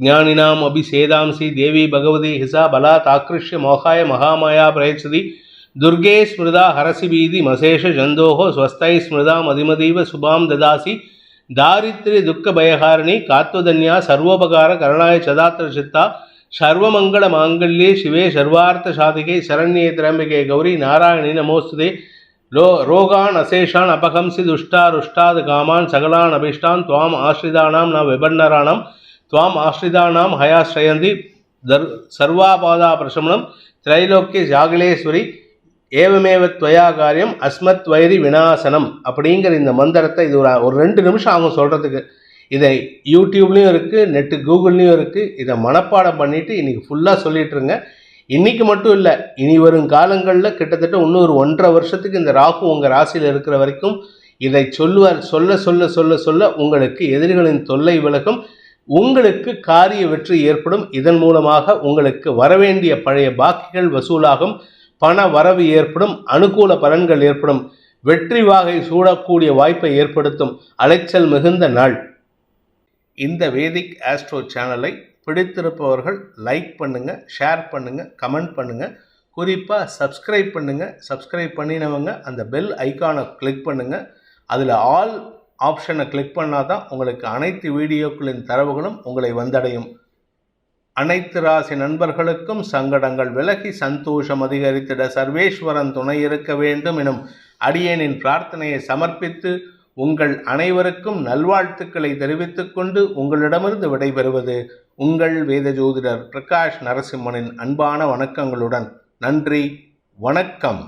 S1: ஞானினாம் அபிஷேதாம்சி தேவி பகவதி ஹிசா பலா தாக்கிருஷ்ய மோகாய மகாமாயா பிரயச்சதி துர்கே ஸ்மிருதா ஹரசிபீதி மசேஷ ஜந்தோஹோ ஸ்வஸ்தை ஸ்மிருதா மதிமதீவ சுபாம் ததாசி தாரித்ரி துக்க பயகாரணி காத்வதன்யா சர்வோபகார கருணாய சதாத்திர சித்தா சர்வமங்கள மாங்கல்யே சிவே சர்வார்த்த சாதிகை சரண்யே திரம்பிகே கௌரி நாராயணி நமோஸ்துதே. ரோகான் அசேஷான் அபகம்சி துஷ்டா ருஷ்டாது காமான் சகலான் அபிஷ்டான் துவாம் ஆஸ்ரிதானாம் ந விபன்னராணம் துவாம் ஆஸ்ரிதானாம் ஹயாஸ்ரயந்தி சர்வாபாதா பிரசமனம் திரைலோக்கிய ஜாகிலேஸ்வரி ஏவமேவ துவயா காரியம் அஸ்மத் வைரி விநாசனம் அப்படிங்கிற இந்த மந்திரத்தை இது ஒரு 2 நிமிஷம் ஆகும் சொல்கிறதுக்கு. இதை யூடியூப்லேயும் இருக்குது, நெட்டு கூகுள்லேயும் இருக்குது. இதை மனப்பாடம் பண்ணிவிட்டு இன்றைக்கி ஃபுல்லாக சொல்லிட்டுருங்க. இன்றைக்கி மட்டும் இல்லை, இனி வரும் காலங்களில் கிட்டத்தட்ட இன்னும் ஒரு 1.5 வருஷத்துக்கு இந்த ராகு உங்கள் ராசியில் இருக்கிற வரைக்கும் இதை சொல்ல சொல்ல சொல்ல சொல்ல உங்களுக்கு எதிரிகளின் தொல்லை விலகும். உங்களுக்கு காரிய வெற்றி ஏற்படும். இதன் மூலமாக உங்களுக்கு வரவேண்டிய பழைய பாக்கிகள் வசூலாகும். பண வரவு ஏற்படும். அனுகூல பலன்கள் ஏற்படும். வெற்றி வாகை சூடக்கூடிய வாய்ப்பை ஏற்படுத்தும் அலைச்சல் மிகுந்த நாள். இந்த வேதிக் ஆஸ்ட்ரோ சேனலை பிடித்திருப்பவர்கள் லைக் பண்ணுங்கள், ஷேர் பண்ணுங்கள், கமெண்ட் பண்ணுங்கள். குறிப்பாக சப்ஸ்கிரைப் பண்ணுங்கள். சப்ஸ்கிரைப் பண்ணினவங்க அந்த பெல் ஐக்கானை கிளிக் பண்ணுங்கள். அதில் ஆல் ஆப்ஷனை கிளிக் பண்ணால் தான் உங்களுக்கு அனைத்து வீடியோக்களின் தரவுகளும் உங்களை வந்தடையும். அனைத்து ராசி நண்பர்களுக்கும் சங்கடங்கள் விலகி சந்தோஷம் அதிகரித்திட சர்வேஸ்வரன் துணை இருக்க வேண்டும் எனும் அடியேனின் பிரார்த்தனையை சமர்ப்பித்து உங்கள் அனைவருக்கும் நல்வாழ்த்துக்களை தெரிவித்துக் கொண்டு உங்களிடமிருந்து விடைபெறுவது உங்கள் வேத ஜோதிடர் பிரகாஷ் நரசிம்மனின் அன்பான வணக்கங்களுடன். நன்றி, வணக்கம்.